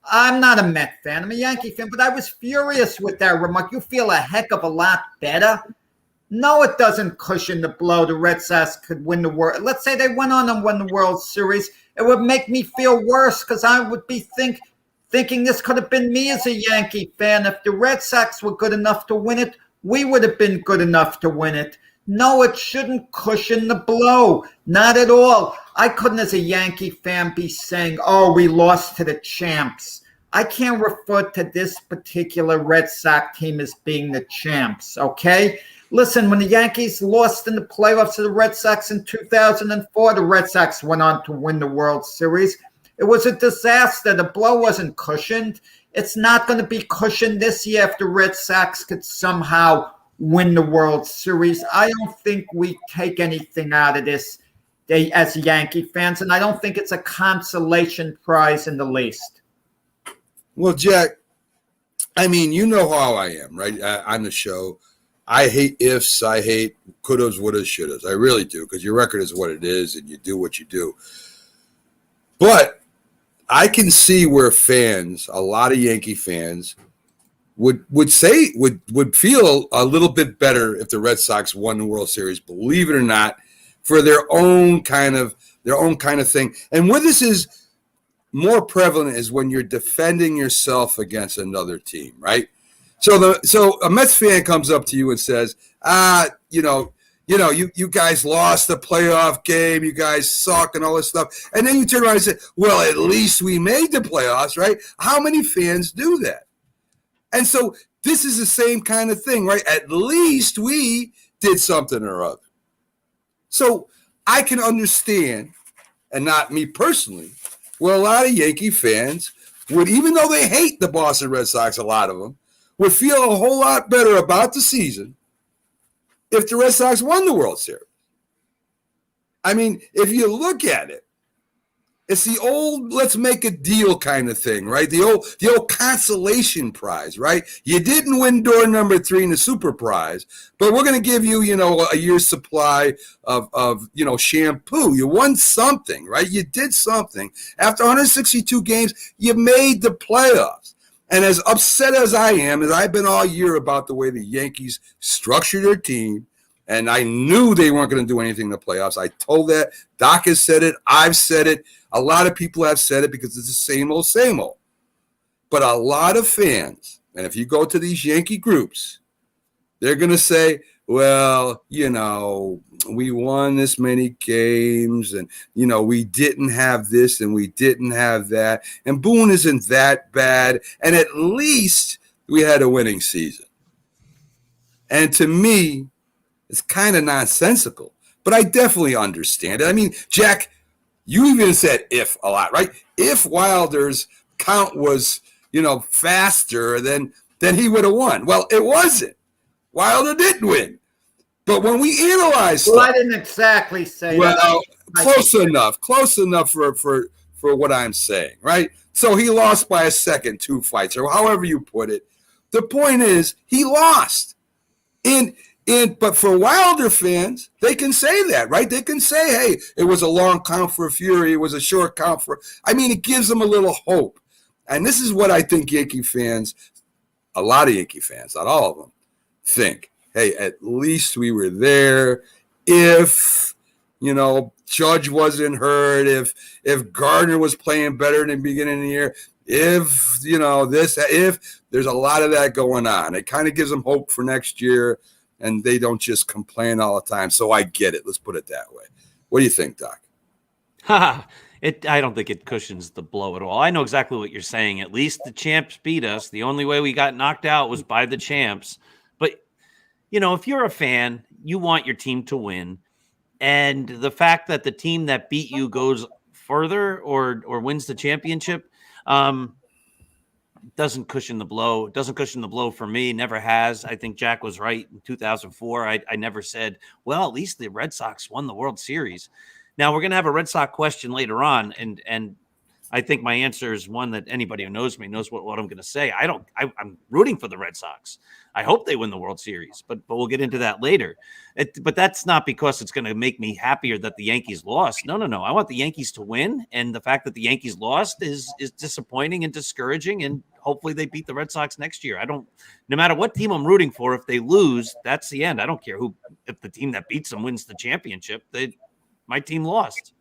I'm not a Met fan. I'm a Yankee fan, but I was furious with that remark. You feel a heck of a lot better? No, it doesn't cushion the blow. The Red Sox could win the World. Let's say they went on and won the World Series. It would make me feel worse because I would be thinking this could have been me as a Yankee fan. If the Red Sox were good enough to win it, we would have been good enough to win it. No, it shouldn't cushion the blow. Not at all. I couldn't, as a Yankee fan, be saying, oh, we lost to the champs. I can't refer to this particular Red Sox team as being the champs, okay? Listen, when the Yankees lost in the playoffs to the Red Sox in 2004, the Red Sox went on to win the World Series. It was a disaster. The blow wasn't cushioned. It's not going to be cushioned this year if the Red Sox could somehow win the World Series. I don't think we take anything out of this as Yankee fans, and I don't think it's a consolation prize in the least. Well, Jack, I mean, you know how I am, right? On the show. I hate ifs. I hate couldas, wouldas, shouldas. I really do, because your record is what it is, and you do what you do. But I can see where fans, a lot of Yankee fans, would feel a little bit better if the Red Sox won the World Series. Believe it or not, for their own kind of thing. And where this is more prevalent is when you're defending yourself against another team, right? So a Mets fan comes up to you and says, you guys lost the playoff game, you guys suck and all this stuff. And then you turn around and say, well, at least we made the playoffs, right? How many fans do that? And so this is the same kind of thing, right? At least we did something or other. So I can understand, and not me personally, where a lot of Yankee fans would, even though they hate the Boston Red Sox, a lot of them, would feel a whole lot better about the season if the Red Sox won the World Series. I mean, if you look at it, it's the old let's make a deal kind of thing, right? The old consolation prize, right? You didn't win door number 3 in the super prize, but we're going to give you, a year's supply of shampoo. You won something, right? You did something. After 162 games, you made the playoffs. And as upset as I am, as I've been all year about the way the Yankees structured their team, and I knew they weren't going to do anything in the playoffs. I told that. Doc has said it. I've said it. A lot of people have said it because it's the same old, same old. But a lot of fans, and if you go to these Yankee groups, they're going to say, well, we won this many games and, we didn't have this and we didn't have that. And Boone isn't that bad. And at least we had a winning season. And to me, it's kind of nonsensical, but I definitely understand it. I mean, Jack, you even said if a lot, right? If Wilder's count was, faster, then he would have won. Well, it wasn't. Wilder didn't win. But when we analyze stuff, I didn't exactly say that. Well, close enough for what I'm saying, right? So he lost by a second, 2 fights, or however you put it. The point is, he lost. But for Wilder fans, they can say that, right? They can say, hey, it was a long count for Fury. It was a short count for – it gives them a little hope. And this is what I think Yankee fans, a lot of Yankee fans, not all of them, think. Hey, at least we were there. If, Judge wasn't hurt, if Gardner was playing better in the beginning of the year, if there's a lot of that going on. It kind of gives them hope for next year, and they don't just complain all the time. So I get it. Let's put it that way. What do you think, Doc? I don't think it cushions the blow at all. I know exactly what you're saying. At least the champs beat us. The only way we got knocked out was by the champs. But, if you're a fan, you want your team to win. And the fact that the team that beat you goes further or wins the championship doesn't cushion the blow. It doesn't cushion the blow for me. Never has. I think Jack was right in 2004. I never said, well, at least the Red Sox won the World Series. Now, we're going to have a Red Sox question later on, and I think my answer is one that anybody who knows me knows what I'm going to say. I'm rooting for the Red Sox. I hope they win the World Series, but we'll get into that later. But that's not because it's going to make me happier that the Yankees lost. No. I want the Yankees to win, and the fact that the Yankees lost is disappointing and discouraging, and hopefully they beat the Red Sox next year. No matter what team I'm rooting for, if they lose, that's the end. I don't care if the team that beats them wins the championship. My team lost,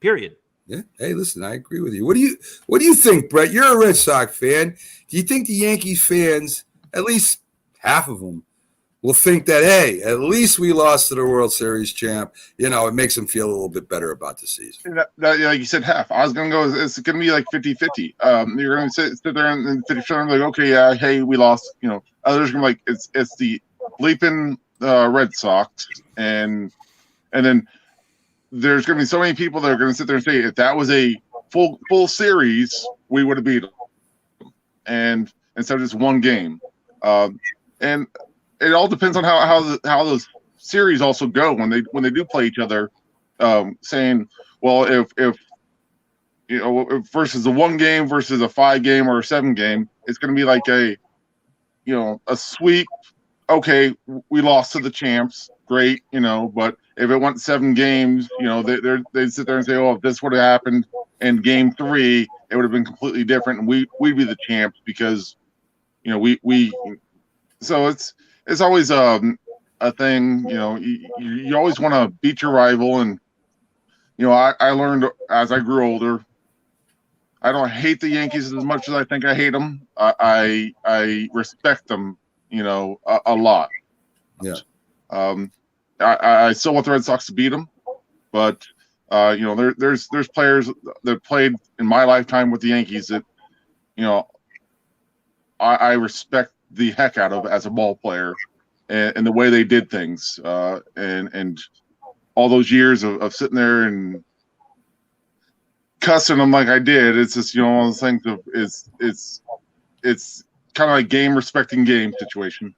period. Yeah. Hey, listen, I agree with you. What do you think, Brett? You're a Red Sox fan. Do you think the Yankees fans, at least half of them, will think that, hey, at least we lost to the World Series champ? It makes them feel a little bit better about the season. Like you said, half. I was going to go, it's going to be like 50-50. You're going to sit there and 50% like, okay, yeah, hey, we lost. Others are going to be like, it's the bleeping Red Sox. And then there's going to be so many people that are going to sit there and say, if that was a full series, we would have beat them, and instead of just one game. And it all depends on how those series also go when they do play each other. Saying, well, if versus a 1 game versus a 5 game or a 7 game, it's going to be like a sweep. Okay, we lost to the champs. Great, but if it went 7 games, they sit there and say, oh, if this would have happened in game 3, it would have been completely different, and we'd be the champs because, we. So it's always a thing, you always want to beat your rival, and I learned as I grew older, I don't hate the Yankees as much as I think I hate them. I respect them, a lot. Yeah. I still want the Red Sox to beat them, but there's players that played in my lifetime with the Yankees that I respect the heck out of as a ball player, and the way they did things, and all those years of sitting there and cussing them like I did. It's just one of those things of it's kind of like game respecting game situation.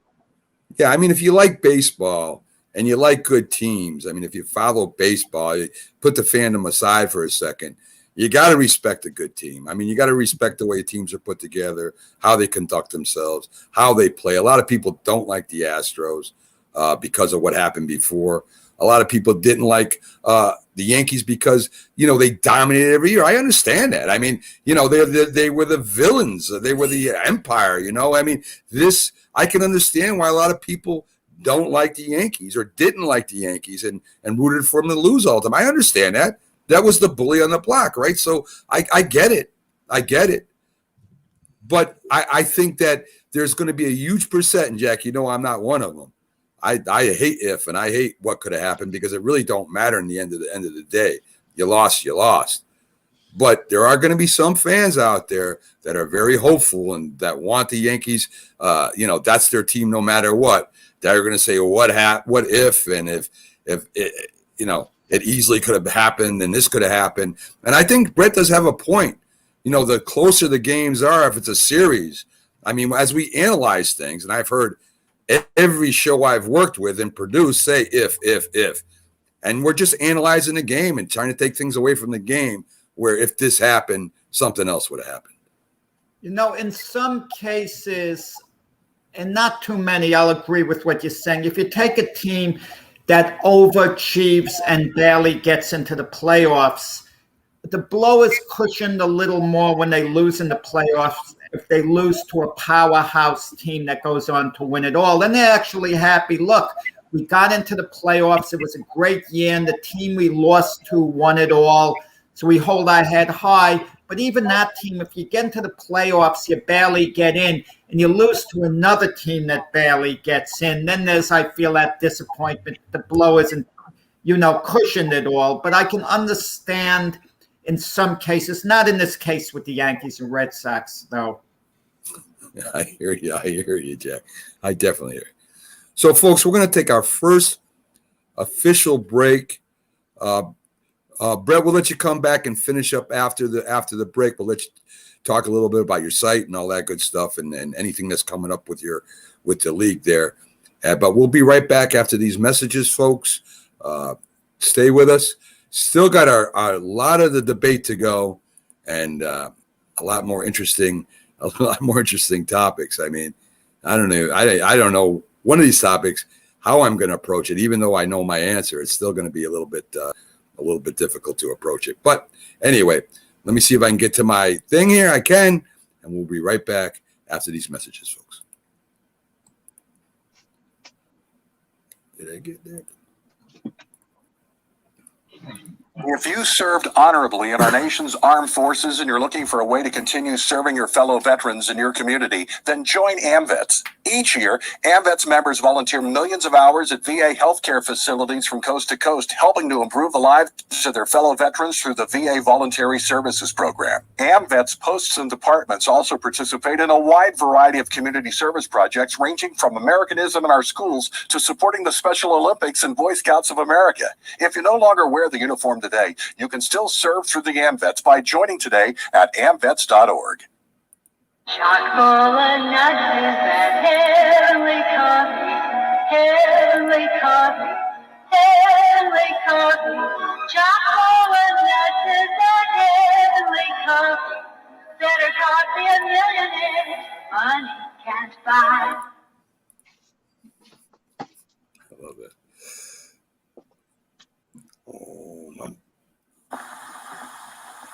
Yeah, I mean, if you like baseball and you like good teams, I mean, if you follow baseball, you put the fandom aside for a second, you got to respect a good team. I mean, you got to respect the way teams are put together, how they conduct themselves, how they play. A lot of people don't like the Astros because of what happened before. A lot of people didn't like the Yankees because, they dominated every year. I understand that. I mean, they were the villains. They were the empire, I mean, I can understand why a lot of people don't like the Yankees or didn't like the Yankees and rooted for them to lose all the time. I understand that. That was the bully on the block, right? So I get it. I get it. But I think that there's going to be a huge percent, Jack, I'm not one of them. I hate if and I hate what could have happened because it really don't matter in the end of the day. You lost. But there are going to be some fans out there that are very hopeful and that want the Yankees. That's their team no matter what. They're going to say, what if, and if it easily could have happened and this could have happened. And I think Brett does have a point. The closer the games are, if it's a series, I mean, as we analyze things, and I've heard every show I've worked with and produced say if. And we're just analyzing the game and trying to take things away from the game where if this happened, something else would have happened. In some cases, and not too many, I'll agree with what you're saying. If you take a team that overachieves and barely gets into the playoffs, the blow is cushioned a little more when they lose in the playoffs. If they lose to a powerhouse team that goes on to win it all, then they're actually happy. Look, We got into the playoffs. It was a great year, and the team we lost to won it all. So we hold our head high. But even that team, if you get into the playoffs, you barely get in, and you lose to another team that barely gets in. Then there's, I feel, that disappointment. The blow isn't, cushioned it all. But I can understand in some cases, not in this case with the Yankees and Red Sox, though. Yeah, I hear you, Jack. I definitely hear you. So, folks, we're going to take our first official break. Brett, we'll let you come back and finish up after the break. We'll let you talk a little bit about your site and all that good stuff, and anything that's coming up with the league there. But we'll be right back after these messages, folks. Stay with us. Still got our lot of the debate to go, and a lot more interesting topics. I mean, I don't know. I don't know one of these topics how I'm going to approach it. Even though I know my answer, it's still going to be a little bit difficult to approach it. But anyway, let me see if I can get to my thing here. I can, and we'll be right back after these messages, folks. Did I get there? If you served honorably in our nation's armed forces and you're looking for a way to continue serving your fellow veterans in your community, then join AMVETS. Each year, AMVETS members volunteer millions of hours at VA healthcare facilities from coast to coast, helping to improve the lives of their fellow veterans through the VA Voluntary Services Program. AMVETS posts and departments also participate in a wide variety of community service projects, ranging from Americanism in our schools to supporting the Special Olympics and Boy Scouts of America. If you no longer wear the uniform today, you can still serve through the AMVETS by joining today at amvets.org. Chock full of nuts is that heavenly coffee, heavenly coffee, heavenly coffee. Chock full of nuts is that heavenly coffee, better coffee a millionaire money can't buy. I love it. Oh, my.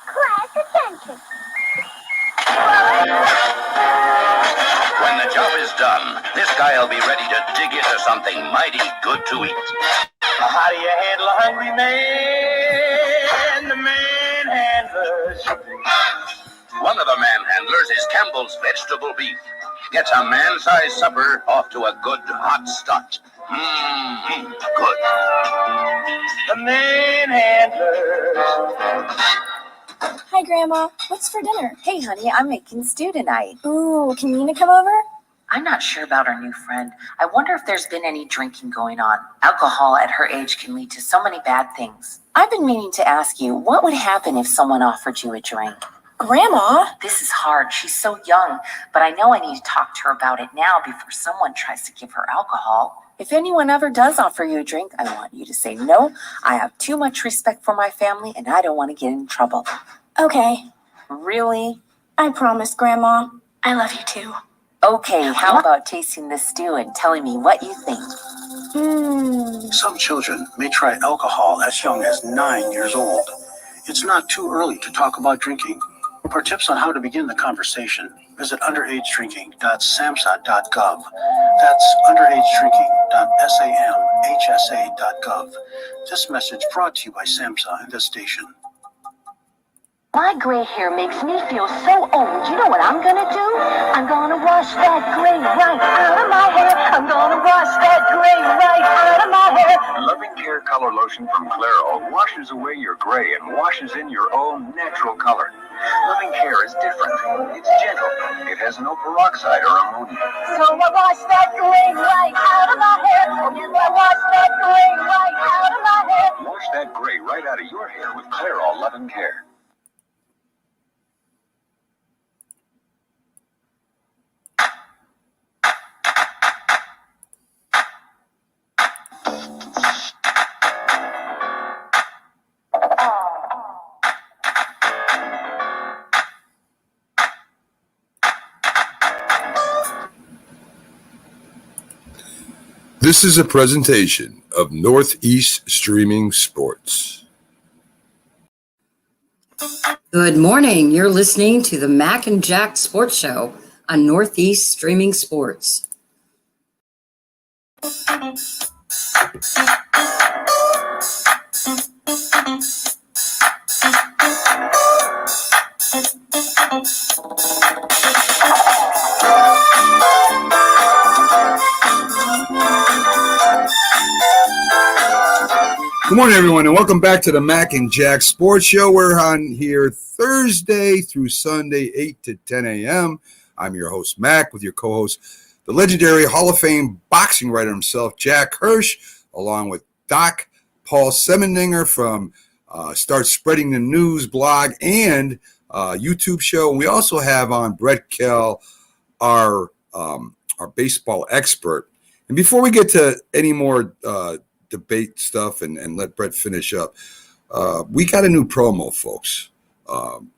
Class attention. When the job is done, this guy'll be ready to dig into something mighty good to eat. How do you handle a hungry man? The manhandlers. One of the manhandlers is Campbell's vegetable beef. Gets a man-sized supper off to a good hot start. Good. The manhandlers. Hi, Grandma. What's for dinner? Hey, honey, I'm making stew tonight. Ooh, can Nina come over? I'm not sure about our new friend. I wonder if there's been any drinking going on. Alcohol at her age can lead to so many bad things. I've been meaning to ask you, what would happen if someone offered you a drink? Grandma? This is hard. She's so young, but I know I need to talk to her about it now before someone tries to give her alcohol. If anyone ever does offer you a drink, I want you to say no. I have too much respect for my family, and I don't want to get in trouble. Okay, Really? I promise, Grandma. I love you too. Okay, how about tasting this stew and telling me what you think? Some children may try alcohol as young as 9 years old. It's not too early to talk about drinking. For tips on how to begin the conversation, visit underagedrinking.samhsa.gov. That's underagedrinking.samhsa.gov. This message brought to you by SAMHSA and this station. My gray hair makes me feel so old. You know what I'm gonna do? I'm gonna wash that gray right out of my hair. I'm gonna wash that gray right out of my hair. Loving Care Color Lotion from Clairol washes away your gray and washes in your own natural color. Loving Care is different. It's gentle. It has no peroxide or ammonia. So I wash that gray right out of my hair. Yes, I wash that gray right out of my hair. Wash that gray right out of your hair with Clairol Loving Care. This is a presentation of Northeast Streaming Sports. Good morning. You're listening to the Mac and Jack Sports Show on Northeast Streaming Sports. Good morning, everyone, and welcome back to the Mac and Jack Sports Show. We're on here Thursday through Sunday, 8 to 10 a.m. I'm your host, Mac, with your co-host, the legendary Hall of Fame boxing writer himself, Jack Hirsch, along with Doc Paul Semendinger from Start Spreading the News blog and YouTube show. And we also have on Brett Kell, our baseball expert. And before we get to any more debate stuff and let Brett finish up, we got a new promo, folks,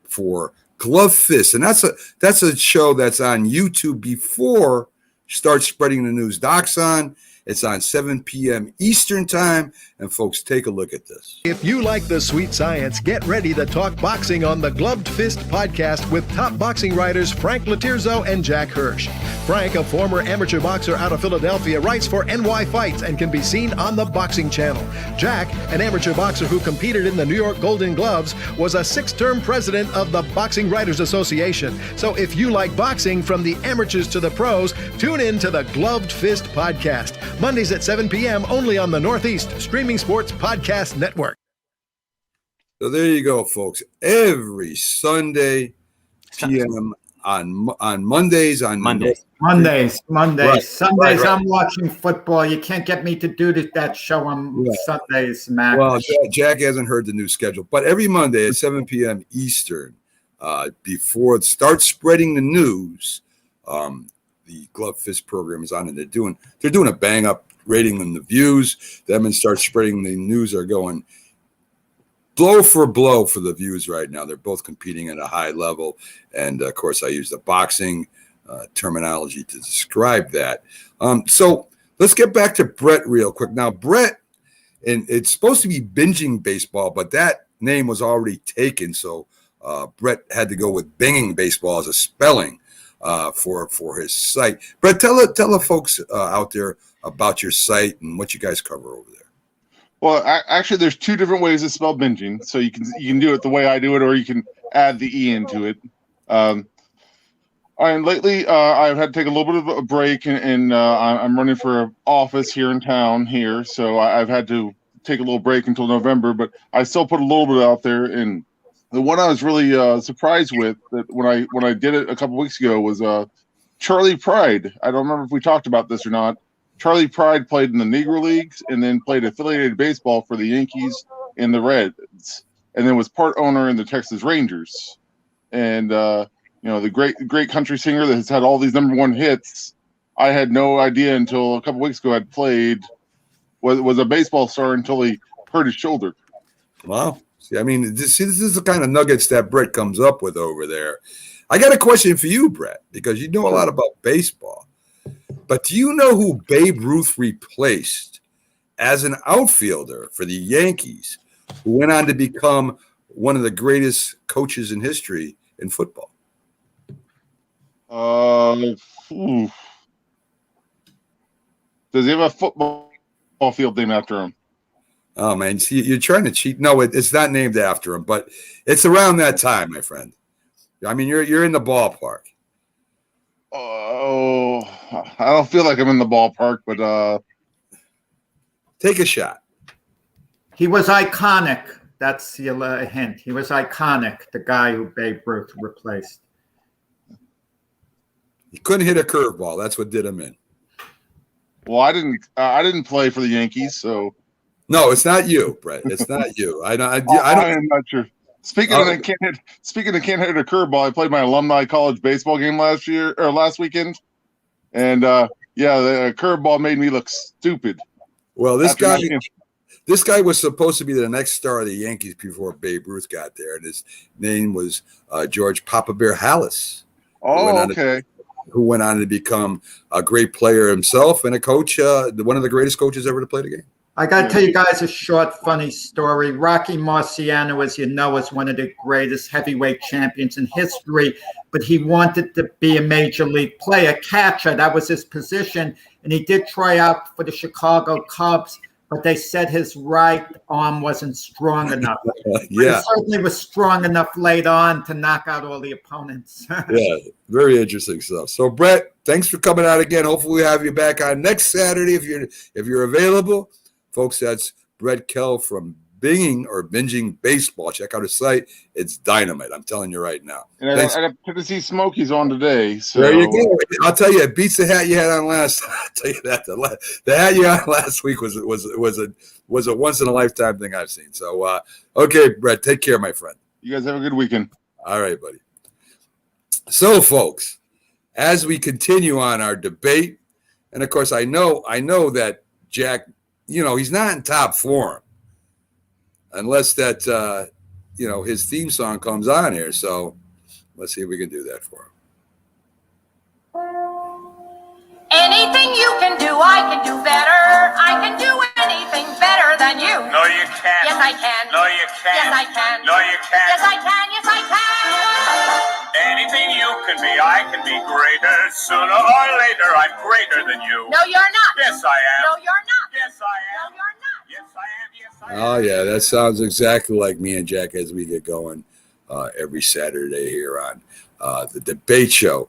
for Glove Fist, and that's a show that's on YouTube before Start Spreading the News. Doc's on. It's on 7 p.m. Eastern time. And folks, take a look at this. If you like the sweet science, get ready to talk boxing on the Gloved Fist podcast with top boxing writers Frank Latirzo and Jack Hirsch. Frank, a former amateur boxer out of Philadelphia, writes for NY Fights and can be seen on the Boxing Channel. Jack, an amateur boxer who competed in the New York Golden Gloves, was a 6-term president of the Boxing Writers Association. So if you like boxing from the amateurs to the pros, tune in to the Gloved Fist podcast. Mondays at 7 p.m. only on the Northeast Streaming Sports Podcast Network. So there you go, folks. Every Sunday p.m. on Mondays. Mondays. Right. Sundays, I'm watching football. You can't get me to do that show on Sundays, Mac. Well, Jack hasn't heard the new schedule, but every Monday at 7 p.m. Eastern, before it starts spreading the news, the Glove Fist program is on, and they're doing a bang up rating on the views. Them and Start Spreading the News are going blow for blow for the views right now. They're both competing at a high level, and of course, I use the boxing terminology to describe that. So let's get back to Brett real quick. Now, Brett, and it's supposed to be Binging Baseball, but that name was already taken, so Brett had to go with Binging Baseball as a spelling for his site. Brett, tell the folks out there about your site and what you guys cover over there. Well, actually, there's two different ways to spell binging. So you can do it the way I do it, or you can add the E into it. And lately, I've had to take a little bit of a break, and I'm running for office here in town here. So I've had to take a little break until November, but I still put a little bit out there. And the one I was really surprised with that when I did it a couple weeks ago was Charlie Pride. I don't remember if we talked about this or not. Charlie Pride played in the Negro Leagues and then played affiliated baseball for the Yankees and the Reds, and then was part owner in the Texas Rangers. And the great country singer that has had all these #1 hits. I had no idea until a couple weeks ago had played was a baseball star until he hurt his shoulder. Wow. See, I mean, this is the kind of nuggets that Brett comes up with over there. I got a question for you, Brett, because you know a lot about baseball. But do you know who Babe Ruth replaced as an outfielder for the Yankees, who went on to become one of the greatest coaches in history in football? Does he have a football field named after him? Oh, man, see, you're trying to cheat. No, it's not named after him, but it's around that time, my friend. I mean, you're in the ballpark. Oh, I don't feel like I'm in the ballpark, but take a shot. He was iconic. That's the hint. He was iconic, the guy who Babe Ruth replaced. He couldn't hit a curveball. That's what did him in. Well, I didn't play for the Yankees, so. No, it's not you, Brett. It's not you. I don't. I'm not sure. Speaking of can't hit a curveball, I played my alumni college baseball game last weekend, and the curveball made me look stupid. Well, this guy was supposed to be the next star of the Yankees before Babe Ruth got there, and his name was George Papa Bear Halas. Oh, okay. Who went on to become a great player himself and a coach, one of the greatest coaches ever to play the game. I got to tell you guys a short, funny story. Rocky Marciano, as you know, is one of the greatest heavyweight champions in history, but he wanted to be a major league player, catcher. That was his position, and he did try out for the Chicago Cubs. but they said his right arm wasn't strong enough. Yeah. It certainly was strong enough late on to knock out all the opponents. Yeah, very interesting stuff. So, Brett, thanks for coming out again. Hopefully, we'll have you back on next Saturday if you're available, folks. That's Brett Kell from Binging Baseball. Check out his site; it's dynamite. I'm telling you right now. And I got Tennessee Smokies on today. So there you go. I'll tell you, it beats the hat you had on last. I'll tell you that the hat you had last week was a once in a lifetime thing I've seen. So, okay, Brett, take care, my friend. You guys have a good weekend. All right, buddy. So, folks, as we continue on our debate, and of course, I know that Jack, he's not in top form unless that, his theme song comes on here. So let's see if we can do that for him. Anything you can do, I can do better. I can do anything better than you. No, you can't. Yes, I can. No, you can't. Yes, I can. No, you can't. Yes, I can. Yes, I can. Anything you can be, I can be greater. Sooner or later, I'm greater than you. No, you're not. Yes, I am. No, you're not. Yes, I am. No, you're not. Yes, I am. Yes, I am. Oh, yeah, that sounds exactly like me and Jack as we get going every Saturday here on the debate show.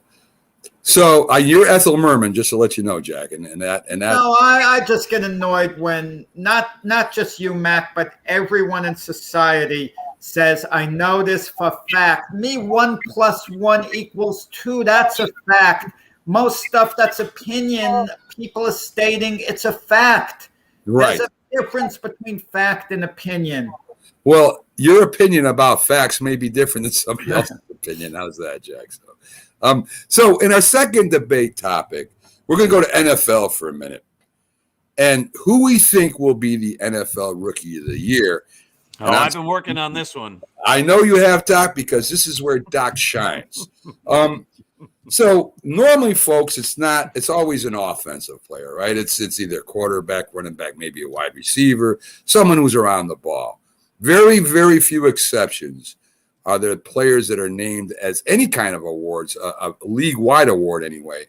So you're Ethel Merman, just to let you know, Jack, and that. No, I just get annoyed when not just you, Mac, but everyone in society says, "I know this for fact." Me, 1 + 1 = 2. That's a fact. Most stuff that's opinion, people are stating it's a fact. Right. There's a difference between fact and opinion. Well, your opinion about facts may be different than somebody else's opinion. How's that, Jack? So in our second debate topic, we're going to go to NFL for a minute and who we think will be the NFL Rookie of the Year. Oh, I've been working on this one. I know you have, Doc, because this is where Doc shines. So normally, folks, it's always an offensive player, right? It's either quarterback, running back, maybe a wide receiver, someone who's around the ball. Very, very few exceptions are there players that are named as any kind of awards, a league-wide award anyway,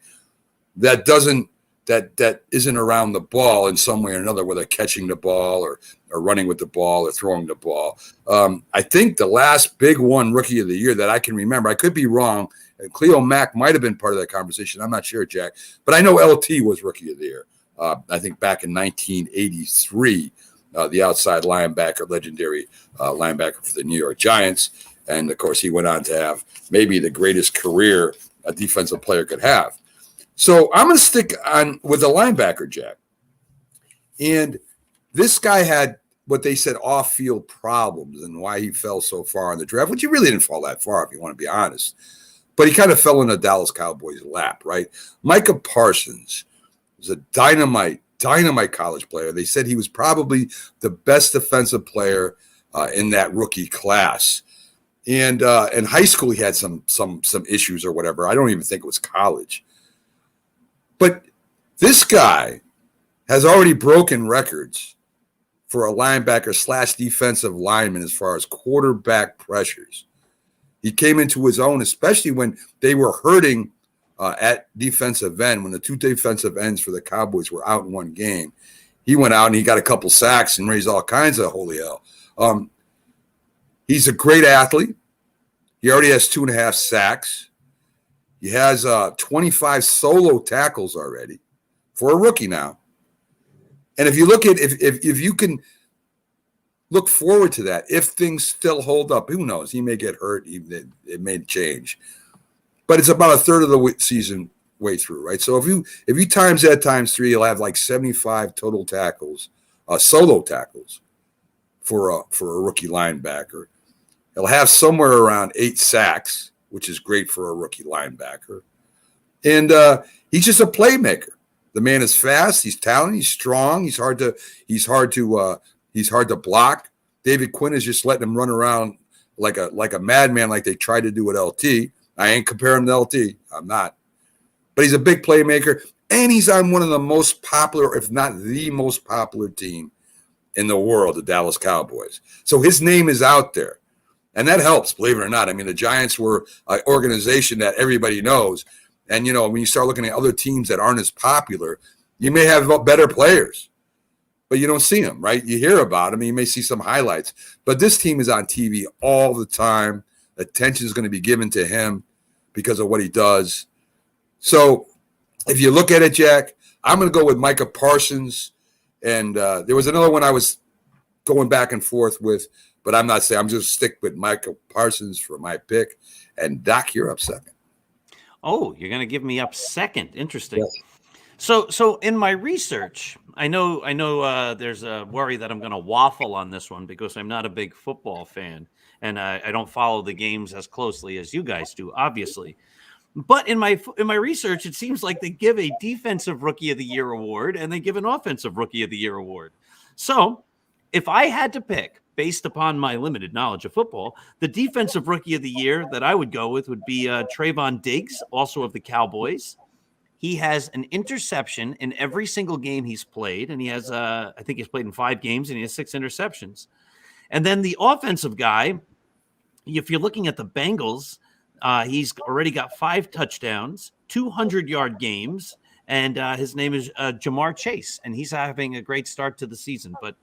that isn't around the ball in some way or another, whether catching the ball or running with the ball or throwing the ball. I think the last big one, Rookie of the Year, that I can remember, I could be wrong, and Cleo Mack might have been part of that conversation. I'm not sure, Jack, but I know LT was Rookie of the Year. I think back in 1983, the outside linebacker, legendary linebacker for the New York Giants. And, of course, he went on to have maybe the greatest career a defensive player could have. So I'm going to stick on with the linebacker, Jack. And this guy had what they said off-field problems and why he fell so far in the draft, which he really didn't fall that far, if you want to be honest. But he kind of fell in the Dallas Cowboys' lap, right? Micah Parsons was a dynamite college player. They said he was probably the best defensive player in that rookie class. And in high school, he had some issues or whatever. I don't even think it was college. But this guy has already broken records for a linebacker / defensive lineman as far as quarterback pressures. He came into his own, especially when they were hurting at defensive end, when the two defensive ends for the Cowboys were out in one game. He went out and he got a couple sacks and raised all kinds of holy hell. He's a great athlete. He already has 2.5 sacks. He has 25 solo tackles already for a rookie now. And if you look at if you can look forward to that, if things still hold up, who knows? He may get hurt. It may change. But it's about a third of the season way through, right? So if you times that times 3, you'll have like 75 total tackles, solo tackles for a rookie linebacker. He'll have somewhere around 8 sacks, which is great for a rookie linebacker. And he's just a playmaker. The man is fast. He's talented. He's strong. He's hard to block. David Quinn is just letting him run around like a madman, like they tried to do with LT. I ain't comparing him to LT. I'm not. But he's a big playmaker, and he's on one of the most popular, if not the most popular team in the world, the Dallas Cowboys. So his name is out there. And that helps, believe it or not. I mean, the Giants were an organization that everybody knows. And, when you start looking at other teams that aren't as popular, you may have better players. but you don't see him, right? You hear about him, and you may see some highlights. But this team is on TV all the time. Attention is going to be given to him because of what he does. So if you look at it, Jack, I'm going to go with Micah Parsons. And there was another one I was going back and forth with, but I'm not saying. I'm just stick with Micah Parsons for my pick. And Doc, you're up second. Oh, you're going to give me up second. Interesting. Yes. So in my research, I know there's a worry that I'm going to waffle on this one because I'm not a big football fan and I don't follow the games as closely as you guys do, obviously. But in my research, it seems like they give a defensive rookie of the year award and they give an offensive rookie of the year award. So if I had to pick based upon my limited knowledge of football, the defensive rookie of the year that I would go with would be Trayvon Diggs, also of the Cowboys. He has an interception in every single game he's played, and he has, I think he's played in 5 games, and he has 6 interceptions. And then the offensive guy, if you're looking at the Bengals, he's already got 5 touchdowns, 200-yard games, and his name is Jamar Chase, and he's having a great start to the season. But,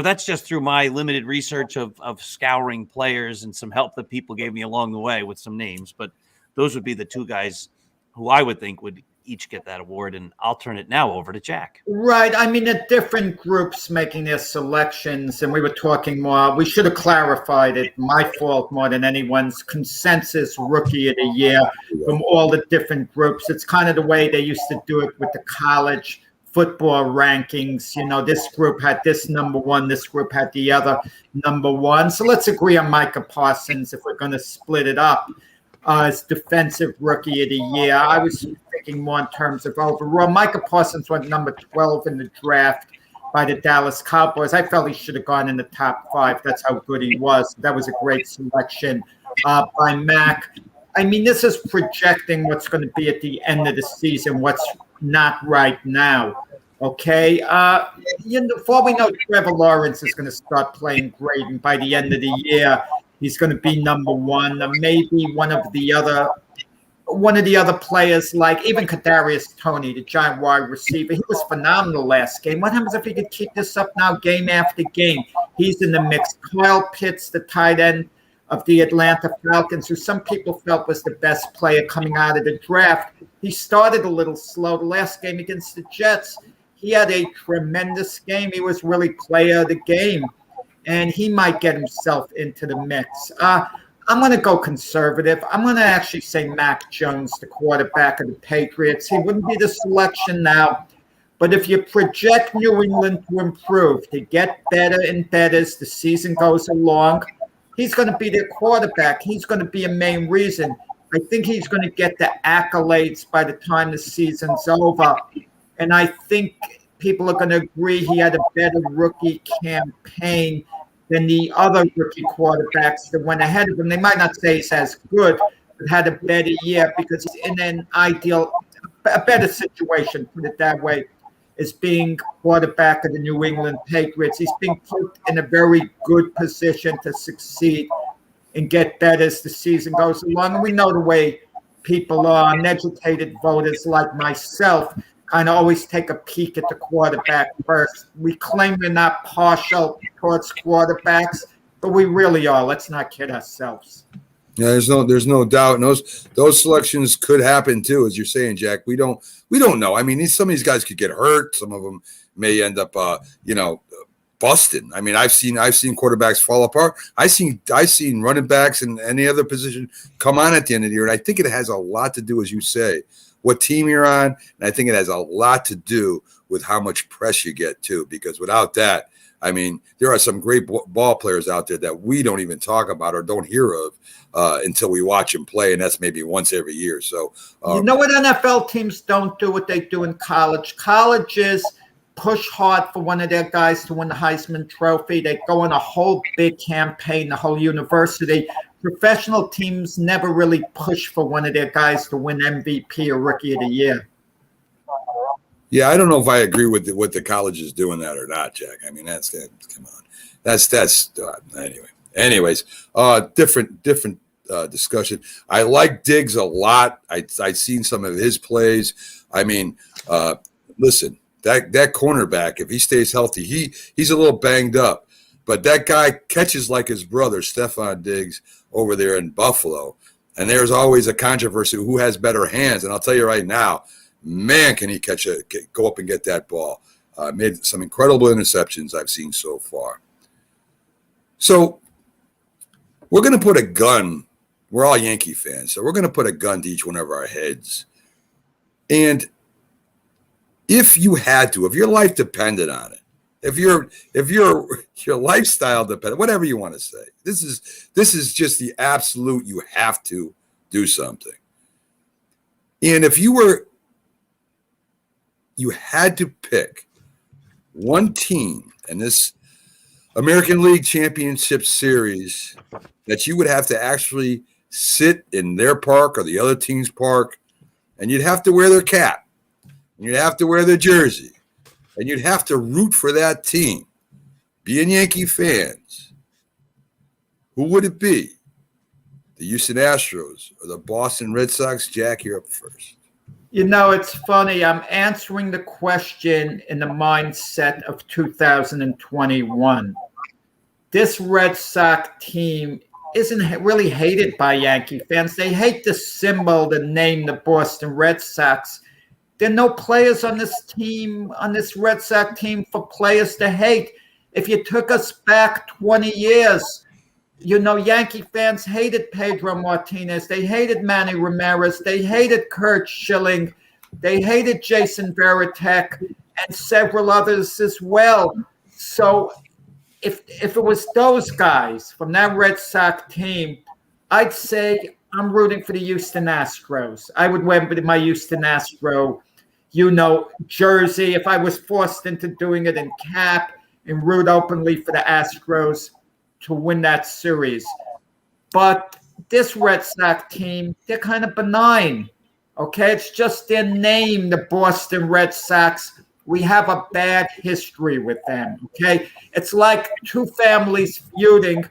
that's just through my limited research of scouring players and some help that people gave me along the way with some names. But those would be the 2 guys who I would think would each get that award, and I'll turn it now over to Jack. Right. I mean, the different groups making their selections, and we were talking more. We should have clarified it. My fault more than anyone's. Consensus rookie of the year from all the different groups. It's kind of the way they used to do it with the college football rankings. This group had this number 1, this group had the other number 1. So let's agree on Micah Parsons if we're going to split it up. As defensive rookie of the year. I was thinking more in terms of overall. Micah Parsons went number 12 in the draft by the Dallas Cowboys. I felt he should have gone in the top 5. That's how good he was. That was a great selection by Mac. I mean, this is projecting what's going to be at the end of the season, what's not right now. Okay. Before we know, Trevor Lawrence is going to start playing great, and by the end of the year, he's going to be number 1. Maybe one of the other players, like even Kadarius Toney, the giant wide receiver, he was phenomenal last game. What happens if he could keep this up now, game after game? He's in the mix. Kyle Pitts, the tight end of the Atlanta Falcons, who some people felt was the best player coming out of the draft. He started a little slow. The last game against the Jets, he had a tremendous game. He was really player of the game. And he might get himself into the mix. I'm going to go conservative. I'm going to actually say Mac Jones, the quarterback of the Patriots. He wouldn't be the selection now. But if you project New England to improve, to get better and better as the season goes along, he's going to be their quarterback. He's going to be a main reason. I think he's going to get the accolades by the time the season's over. And I think people are going to agree he had a better rookie campaign than the other rookie quarterbacks that went ahead of him. They might not say he's as good, but had a better year because he's in an a better situation, put it that way, as being quarterback of the New England Patriots. He's being put in a very good position to succeed and get better as the season goes along. And we know the way people are, uneducated voters like myself, kind of always take a peek at the quarterback first. We claim we're not partial towards quarterbacks, but we really are. Let's not kid ourselves. Yeah, there's no doubt. And those selections could happen too, as you're saying, Jack. We don't know. I mean, some of these guys could get hurt. Some of them may end up, busting. I mean, I've seen quarterbacks fall apart. I've seen running backs and any other position come on at the end of the year, and I think it has a lot to do, as you say, what team you're on, and I think it has a lot to do with how much press you get too, because without that, I mean, there are some great ball players out there that we don't even talk about or don't hear of until we watch them play, and that's maybe once every year. So you know what NFL teams don't do, what they do in college? Colleges push hard for one of their guys to win the Heisman Trophy. They go on a whole big campaign, the whole university. Professional teams never really push for one of their guys to win MVP or Rookie of the Year. Yeah, I don't know if I agree with what the college is doing that or not, Jack. I mean, come on, that's anyway. Anyways, different discussion. I like Diggs a lot. I've seen some of his plays. I mean, listen, that cornerback, if he stays healthy, he's a little banged up. But that guy catches like his brother, Stephon Diggs, over there in Buffalo. And there's always a controversy who has better hands. And I'll tell you right now, man, can he go up and get that ball. Made some incredible interceptions I've seen so far. So we're going to put a gun. We're all Yankee fans, so we're going to put a gun to each one of our heads. And if you had to, if your life depended on it, if your lifestyle depended, whatever you want to say, this is just the absolute. You have to do something. And if you had to pick one team in this American League Championship Series that you would have to actually sit in their park or the other team's park, and you'd have to wear their cap, and you'd have to wear their jersey, and you'd have to root for that team, being Yankee fans, who would it be? The Houston Astros or the Boston Red Sox? Jack, you're up first. You know, it's funny. I'm answering the question in the mindset of 2021. This Red Sox team isn't really hated by Yankee fans. They hate the symbol, the name, the Boston Red Sox. There are no players on this team, on this Red Sox team, for players to hate. If you took us back 20 years, you know, Yankee fans hated Pedro Martinez. They hated Manny Ramirez. They hated Curt Schilling. They hated Jason Varitek and several others as well. So if it was those guys from that Red Sox team, I'd say I'm rooting for the Houston Astros. I would wear my Houston Astro, jersey if I was forced into doing it in cap and root openly for the Astros to win that series. But this Red Sox team, they're kind of benign, okay? It's just their name, the Boston Red Sox. We have a bad history with them, okay? It's like two families feuding.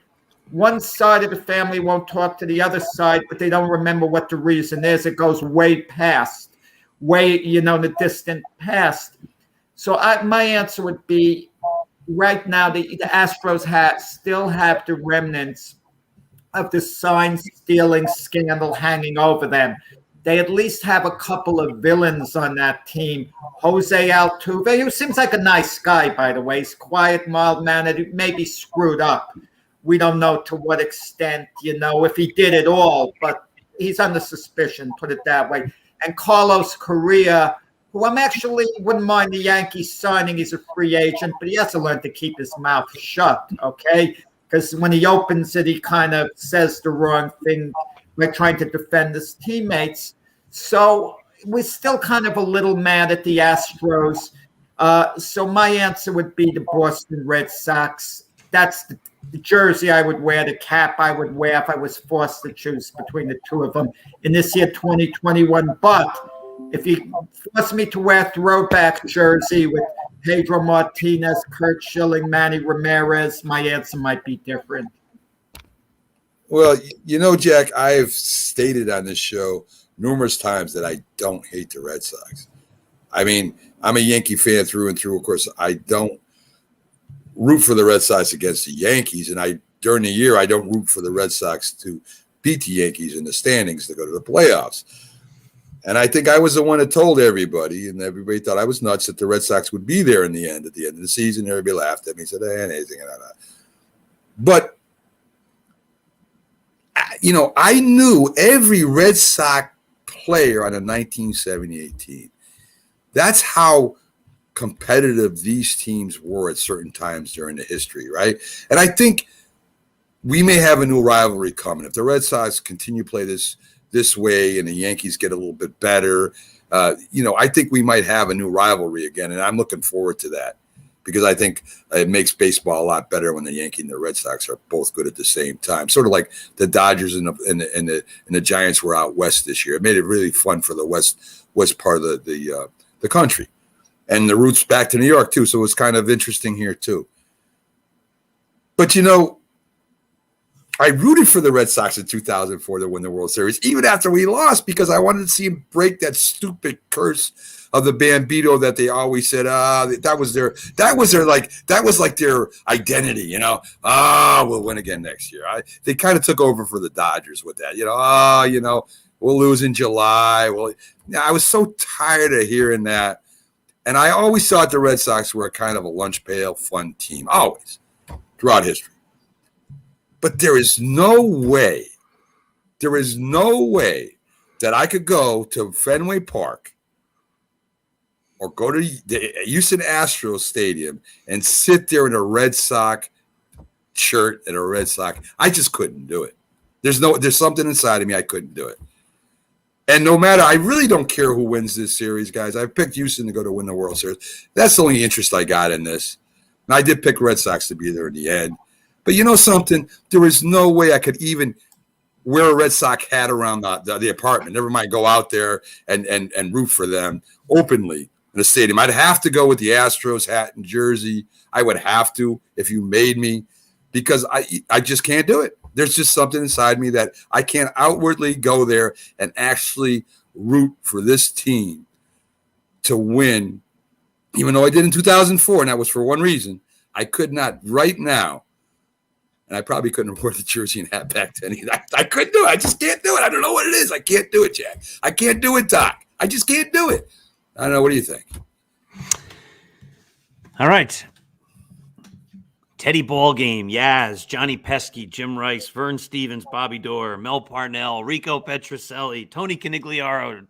One side of the family won't talk to the other side, but they don't remember what the reason is. It goes way past, the distant past. So my answer would be, right now, the Astros still have the remnants of the sign-stealing scandal hanging over them. They at least have a couple of villains on that team. Jose Altuve, who seems like a nice guy, by the way. He's quiet, mild-mannered, maybe screwed up. We don't know to what extent, if he did it all, but he's under suspicion, put it that way. And Carlos Correa, who wouldn't mind the Yankees signing. He's a free agent, but he has to learn to keep his mouth shut, okay? Because when he opens it, he kind of says the wrong thing by trying to defend his teammates. So we're still kind of a little mad at the Astros. So my answer would be the Boston Red Sox. That's the jersey I would wear, the cap I would wear if I was forced to choose between the two of them in this year, 2021. But if you force me to wear a throwback jersey with Pedro Martinez, Curt Schilling, Manny Ramirez, my answer might be different. Well, Jack, I've stated on this show numerous times that I don't hate the Red Sox. I mean, I'm a Yankee fan through and through. Of course, I don't root for the Red Sox against the Yankees, and during the year, I don't root for the Red Sox to beat the Yankees in the standings to go to the playoffs. And I think I was the one that told everybody, and everybody thought I was nuts, that the Red Sox would be there at the end of the season. Everybody laughed at me, said, anything like that. But, I knew every Red Sox player on the 1978 team. That's how competitive these teams were at certain times during the history, right? And I think we may have a new rivalry coming. If the Red Sox continue to play this way and the Yankees get a little bit better, I think we might have a new rivalry again, and I'm looking forward to that because I think it makes baseball a lot better when the Yankees and the Red Sox are both good at the same time. Sort of like the Dodgers and the Giants were out west this year. It made it really fun for the west part of the country, and the roots back to New York too. So it's kind of interesting here too. But I rooted for the Red Sox in 2004 to win the World Series, even after we lost, because I wanted to see them break that stupid curse of the Bambino that they always said, that was like their identity, you know. We'll win again next year. They kind of took over for the Dodgers with that, you know. We'll lose in July. Well, I was so tired of hearing that, and I always thought the Red Sox were a kind of a lunch pail fun team, always throughout history. But there is no way that I could go to Fenway Park or go to the Houston Astros Stadium and sit there in a Red Sox shirt and a Red Sox. I just couldn't do it. There's something inside of me. I couldn't do it. And no matter, I really don't care who wins this series, guys. I picked Houston to win the World Series. That's the only interest I got in this. And I did pick Red Sox to be there in the end. But you know something? There is no way I could even wear a Red Sox hat around the apartment. Never mind go out there and root for them openly in the stadium. I'd have to go with the Astros hat and jersey. I would have to if you made me, because I just can't do it. There's just something inside me that I can't outwardly go there and actually root for this team to win, even though I did in 2004, and that was for one reason. I could not right now. And I probably couldn't afford the jersey and hat back then either. I couldn't do it. I just can't do it. I don't know what it is. I can't do it, Jack. I can't do it, Doc. I just can't do it. I don't know. What do you think? All right. Teddy Ballgame, Yaz, Johnny Pesky, Jim Rice, Vern Stevens, Bobby Dorr, Mel Parnell, Rico Petrocelli, Tony Canigliaro,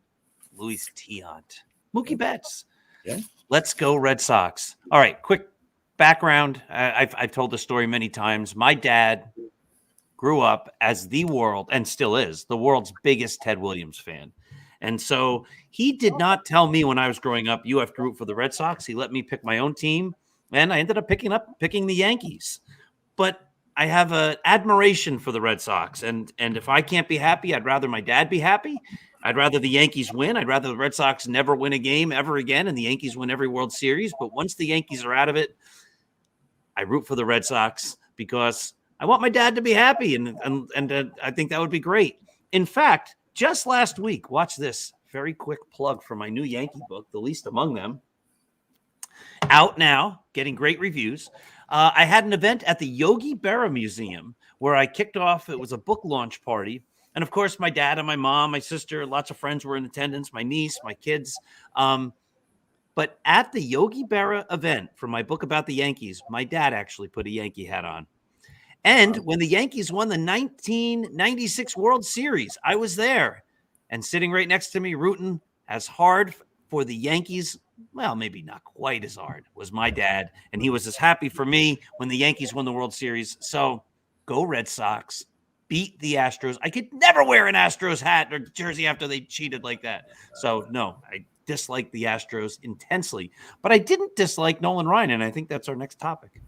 Luis Tiant, Mookie Betts. Yeah. Let's go Red Sox. All right, quick background. I've told the story many times. My dad grew up as the world, and still is, the world's biggest Ted Williams fan. And so he did not tell me when I was growing up, you have to root for the Red Sox. He let me pick my own team, and I ended up picking the Yankees. But I have an admiration for the Red Sox, and if I can't be happy, I'd rather my dad be happy. I'd rather the Yankees win. I'd rather the Red Sox never win a game ever again, and the Yankees win every World Series. But once the Yankees are out of it, I root for the Red Sox because I want my dad to be happy, and I think that would be great. In fact, just last week, watch this very quick plug for my new Yankee book, The Least Among Them. Out now, getting great reviews. I had an event at the Yogi Berra Museum where I kicked off. It was a book launch party. And, of course, my dad and my mom, my sister, lots of friends were in attendance, my niece, my kids. But at the Yogi Berra event for my book about the Yankees, my dad actually put a Yankee hat on. And when the Yankees won the 1996 World Series, I was there. And sitting right next to me, rooting as hard for the Yankees, well, maybe not quite as hard, was my dad. And he was as happy for me when the Yankees won the World Series. So go Red Sox. Beat the Astros. I could never wear an Astros hat or jersey after they cheated like that. So, no, I dislike the Astros intensely. But I didn't dislike Nolan Ryan, and I think that's our next topic.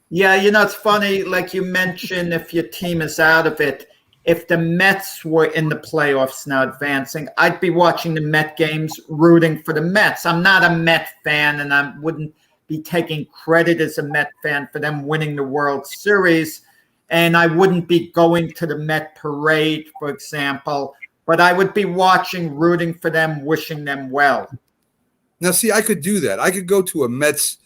Yeah, it's funny, like you mentioned, if your team is out of it, if the Mets were in the playoffs now advancing, I'd be watching the Met games rooting for the Mets. I'm not a Met fan, and I wouldn't be taking credit as a Met fan for them winning the World Series. And I wouldn't be going to the Met parade, for example, but I would be watching, rooting for them, wishing them well. Now, see, I could do that. I could go to the Mets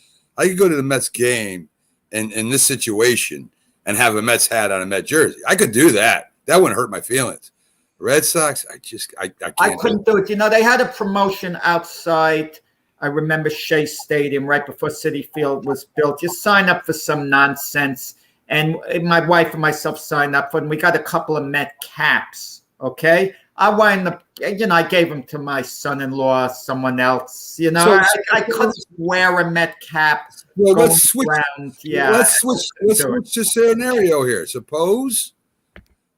game in this situation and have a Mets hat on a Met jersey. I could do that. That wouldn't hurt my feelings. Red Sox, I can't. I couldn't do it. They had a promotion outside. I remember Shea Stadium right before Citi Field was built. You sign up for some nonsense. And my wife and myself signed up for it, and we got a couple of Met caps, okay? I wind up, I gave them to my son-in-law, someone else. I couldn't wear a Met cap. Well, let's switch. Let's switch the scenario here. Suppose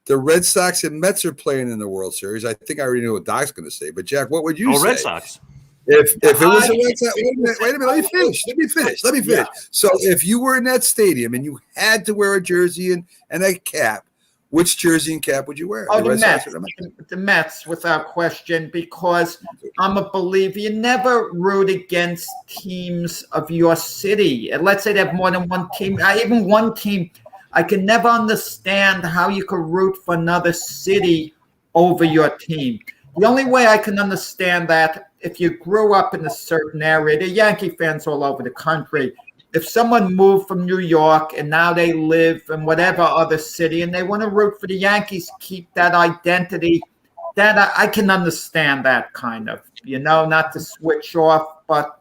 the Red Sox and Mets are playing in the World Series. I think I already know what Doc's going to say. But, Jack, what would you say? Red Sox. If it was a Red Sox, wait a minute, let me finish. Yeah. So if you were in that stadium and you had to wear a jersey and a cap, which jersey and cap would you wear? Oh, the Mets, without question, because I'm a believer. You never root against teams of your city. And let's say they have more than one team, even one team. I can never understand how you could root for another city over your team. The only way I can understand that, if you grew up in a certain area, the Yankee fans all over the country, if someone moved from New York and now they live in whatever other city and they want to root for the Yankees, keep that identity, that I can understand that kind of, not to switch off, but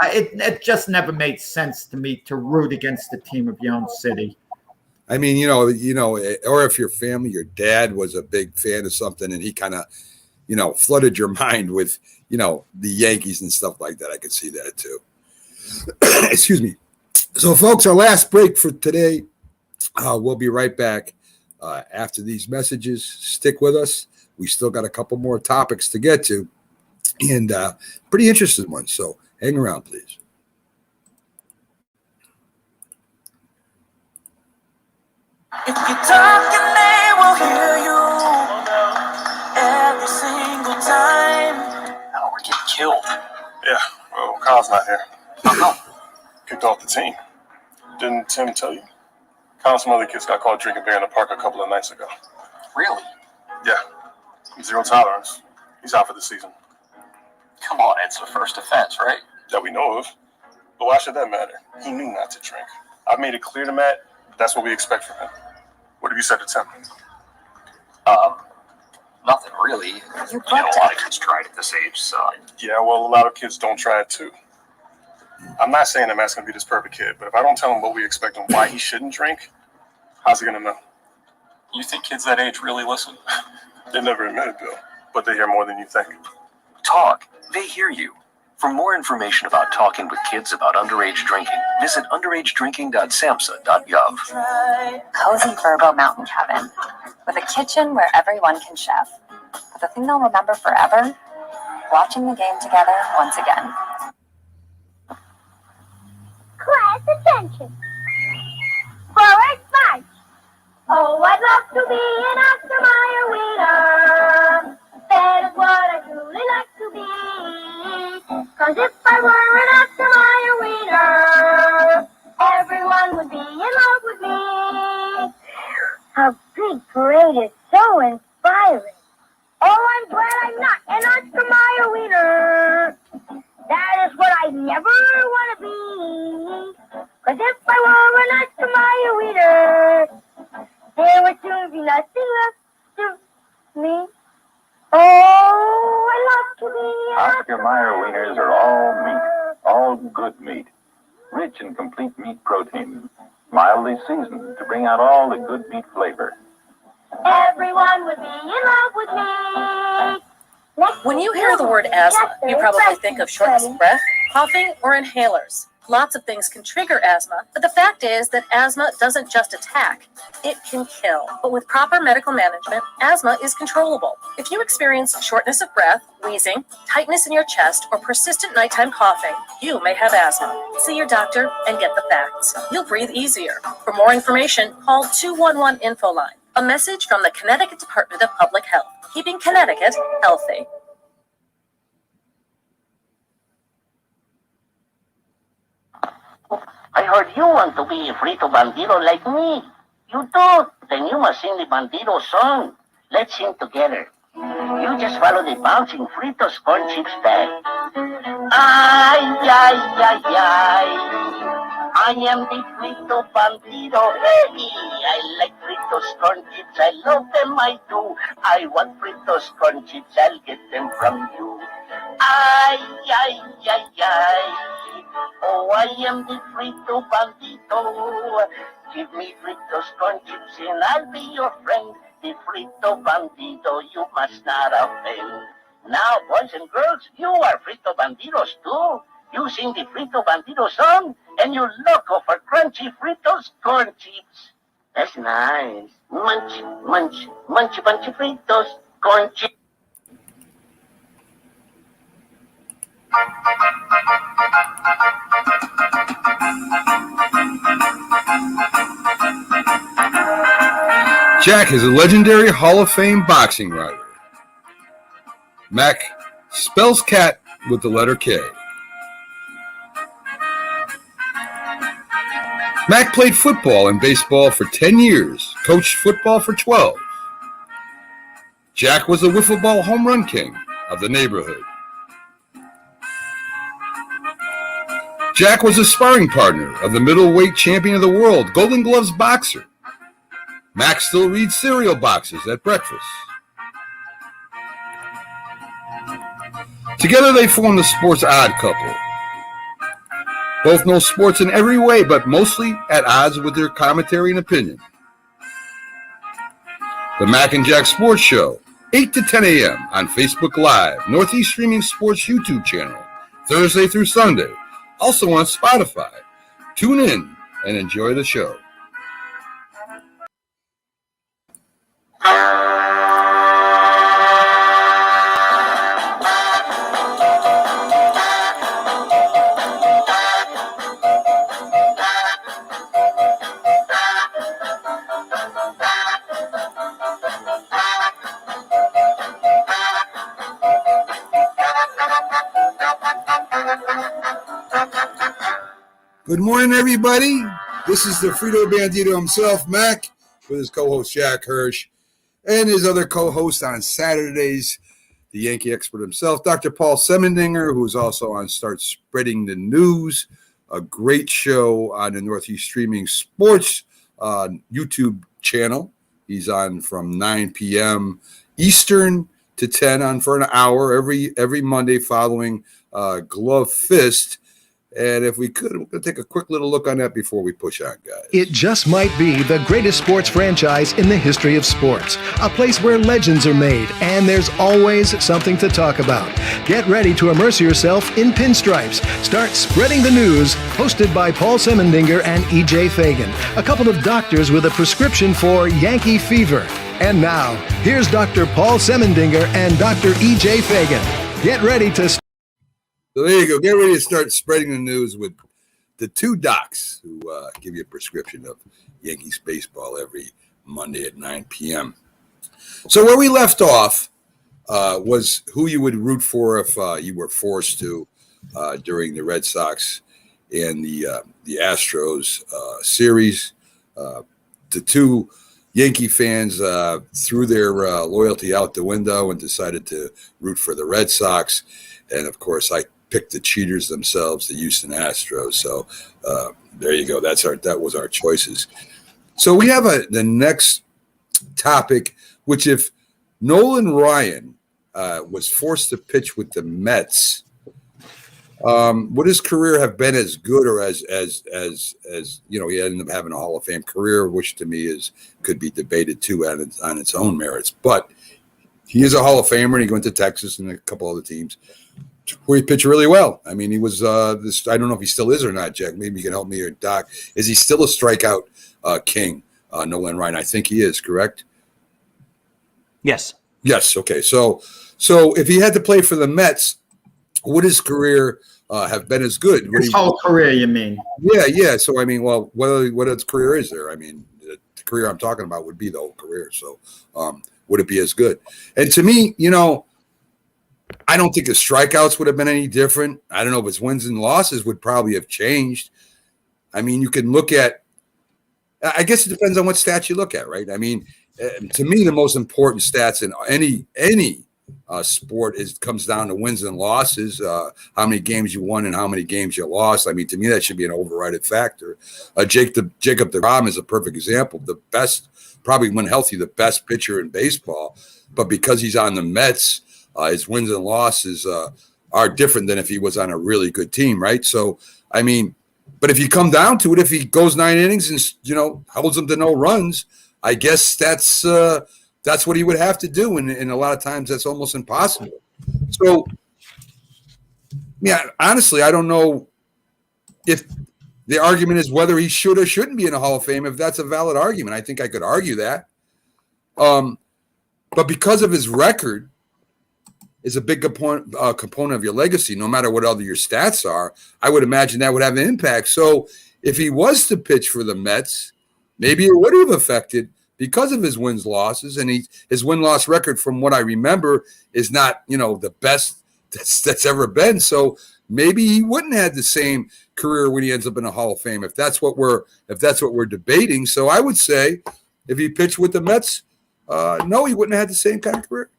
it just never made sense to me to root against the team of your own city. I mean, or if your family, your dad was a big fan of something and he kind of, flooded your mind with, the Yankees and stuff like that. I could see that too. Excuse me. So, folks, our last break for today. We'll be right back after these messages. Stick with us. We still got a couple more topics to get to, and pretty interesting ones. So hang around, please. If you talk, and they will hear you every single time. Oh, we're getting killed. Yeah, well, Kyle's not here. Kicked off the team. Didn't Tim tell you? Kyle and some other kids got caught drinking beer in the park a couple of nights ago. Really? Yeah. Zero tolerance. He's out for the season. Come on, it's the first offense, right? That we know of. But why should that matter? He knew not to drink. I've made it clear to Matt that's what we expect from him. What have you said to Tim? Nothing really. You know, a lot of kids try it at this age, so. Yeah, well, a lot of kids don't try it too. I'm not saying that Matt's going to be this perfect kid, but if I don't tell him what we expect and why he shouldn't drink, how's he going to know? You think kids that age really listen? They never admit it, Bill, but they hear more than you think. Talk. They hear you. For more information about talking with kids about underage drinking, visit underagedrinking.samhsa.gov. Cozy Verbo Mountain Cabin, with a kitchen where everyone can chef. But the thing they'll remember forever, watching the game together once again. Class attention. Forward march. Oh, I'd love to be an Oscar Mayer winner. That is what I truly like to be. 'Cause if I were an Oscar Mayer winner, everyone would be in love with me. A big parade is so inspiring. Oh, I'm glad I'm not an Oscar Mayer winner. That is what I never want to be. 'Cause if I were an Oscar Mayer winner, there would soon be nothing left to me. Oh, I love to be an Oscar Mayer wieners are all meat, all good meat, rich in complete meat protein, mildly seasoned to bring out all the good meat flavor. Everyone would be in love with me. When you hear the word asthma, you probably think of shortness of breath, coughing, or inhalers. Lots of things can trigger asthma, but the fact is that asthma doesn't just attack, it can kill. But with proper medical management, asthma is controllable. If you experience shortness of breath, wheezing, tightness in your chest, or persistent nighttime coughing, you may have asthma. See your doctor and get the facts. You'll breathe easier. For more information, call 211 Infoline. A message from the Connecticut Department of Public Health, keeping Connecticut healthy. I heard you want to be a Frito Bandito like me. You do? Then you must sing the Bandito song. Let's sing together. You just follow the bouncing Fritos corn chips bag. Ay, ay, ay, ay. I am the Frito Bandito. Hey, I like Fritos corn chips. I love them, I do. I want Fritos corn chips. I'll get them from you. Ay, ay, ay, ay. Oh, I am the Frito Bandito. Give me Fritos corn chips and I'll be your friend. The Frito Bandito, you must not offend. Now, boys and girls, you are Frito Banditos too. You sing the Frito Bandito song and you loco for crunchy Fritos corn chips. That's nice. Munch, munch, munchy, munchy Fritos corn chips. Jack is a legendary Hall of Fame boxing writer. Mac spells cat with the letter K. Mac played football and baseball for 10 years, coached football for 12. Jack was a wiffle ball home run king of the neighborhood. Jack was a sparring partner of the middleweight champion of the world, Golden Gloves boxer. Mac still reads cereal boxes at breakfast. Together they form the Sports Odd Couple. Both know sports in every way, but mostly at odds with their commentary and opinion. The Mac and Jack Sports Show, 8 to 10 a.m. on Facebook Live, Northeast Streaming Sports YouTube channel, Thursday through Sunday. Also on Spotify. Tune in and enjoy the show. Good morning, everybody. This is the Frito Bandito himself, Mac, with his co-host Jack Hirsch, and his other co-host on Saturdays, the Yankee expert himself, Dr. Paul Semendinger, who's also on Start Spreading the News, a great show on the Northeast Streaming Sports YouTube channel. He's on from 9 p.m. Eastern to 10 on for an hour every Monday following Glove Fist. And if we could, we're going to take a quick little look on that before we push on, guys. It just might be the greatest sports franchise in the history of sports. A place where legends are made, and there's always something to talk about. Get ready to immerse yourself in pinstripes. Start Spreading the News, hosted by Paul Semendinger and E.J. Fagan, a couple of doctors with a prescription for Yankee fever. And now, here's Dr. Paul Semendinger and Dr. E.J. Fagan. Get ready to... So there you go. Get ready to start spreading the news with the two docs who give you a prescription of Yankees baseball every Monday at 9 p.m. So where we left off was who you would root for if you were forced to during the Red Sox and the Astros series. The two Yankee fans threw their loyalty out the window and decided to root for the Red Sox. And, of course, I picked the cheaters themselves, the Houston Astros. So there you go. That was our choices. So we have the next topic, which if Nolan Ryan was forced to pitch with the Mets, would his career have been as good or as you know, he ended up having a Hall of Fame career, which to me could be debated too on its own merits. But he is a Hall of Famer, and he went to Texas and a couple other teams where he pitched really well. I mean, he was I don't know if he still is or not, Jack. Maybe you can help me or Doc. Is he still a strikeout king, Nolan Ryan? I think he is, correct? Yes. Yes. Okay. So if he had to play for the Mets, would his career have been as good? His whole career, you mean? Yeah. So, I mean, well, what his career is there? I mean, the career I'm talking about would be the whole career. So would it be as good? And to me, you know, I don't think his strikeouts would have been any different. I don't know if his wins and losses would probably have changed. I mean, you can look at – I guess it depends on what stats you look at, right? I mean, to me, the most important stats in any sport comes down to wins and losses, how many games you won and how many games you lost. I mean, to me, that should be an overriding factor. Jacob deGrom is a perfect example. The best, probably when healthy, the best pitcher in baseball. But because he's on the Mets – his wins and losses are different than if he was on a really good team, right? So, I mean, but if you come down to it, if he goes 9 innings and, you know, holds them to no runs, I guess that's what he would have to do. And a lot of times that's almost impossible. So, yeah, honestly, I don't know if the argument is whether he should or shouldn't be in the Hall of Fame. If that's a valid argument, I think I could argue that. But because of his record, is a big component of your legacy, no matter what other your stats are. I would imagine that would have an impact. So if he was to pitch for the Mets, maybe it would have affected because of his wins losses, and his win-loss record, from what I remember, is not, you know, the best that's ever been. So maybe he wouldn't have the same career when he ends up in a Hall of Fame, if that's what we're debating. So I would say if he pitched with the Mets, no, he wouldn't have had the same kind of career.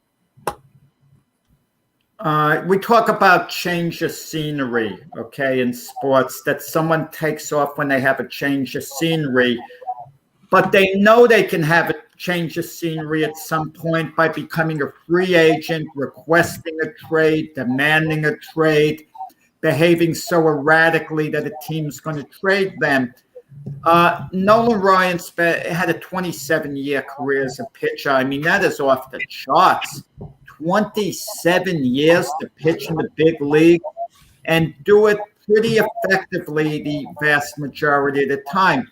We talk about change of scenery, okay, in sports, that someone takes off when they have a change of scenery, but they know they can have a change of scenery at some point by becoming a free agent, requesting a trade, demanding a trade, behaving so erratically that a team's going to trade them. Nolan Ryan had a 27-year career as a pitcher. I mean, that is off the charts. 27 years to pitch in the big league and do it pretty effectively the vast majority of the time.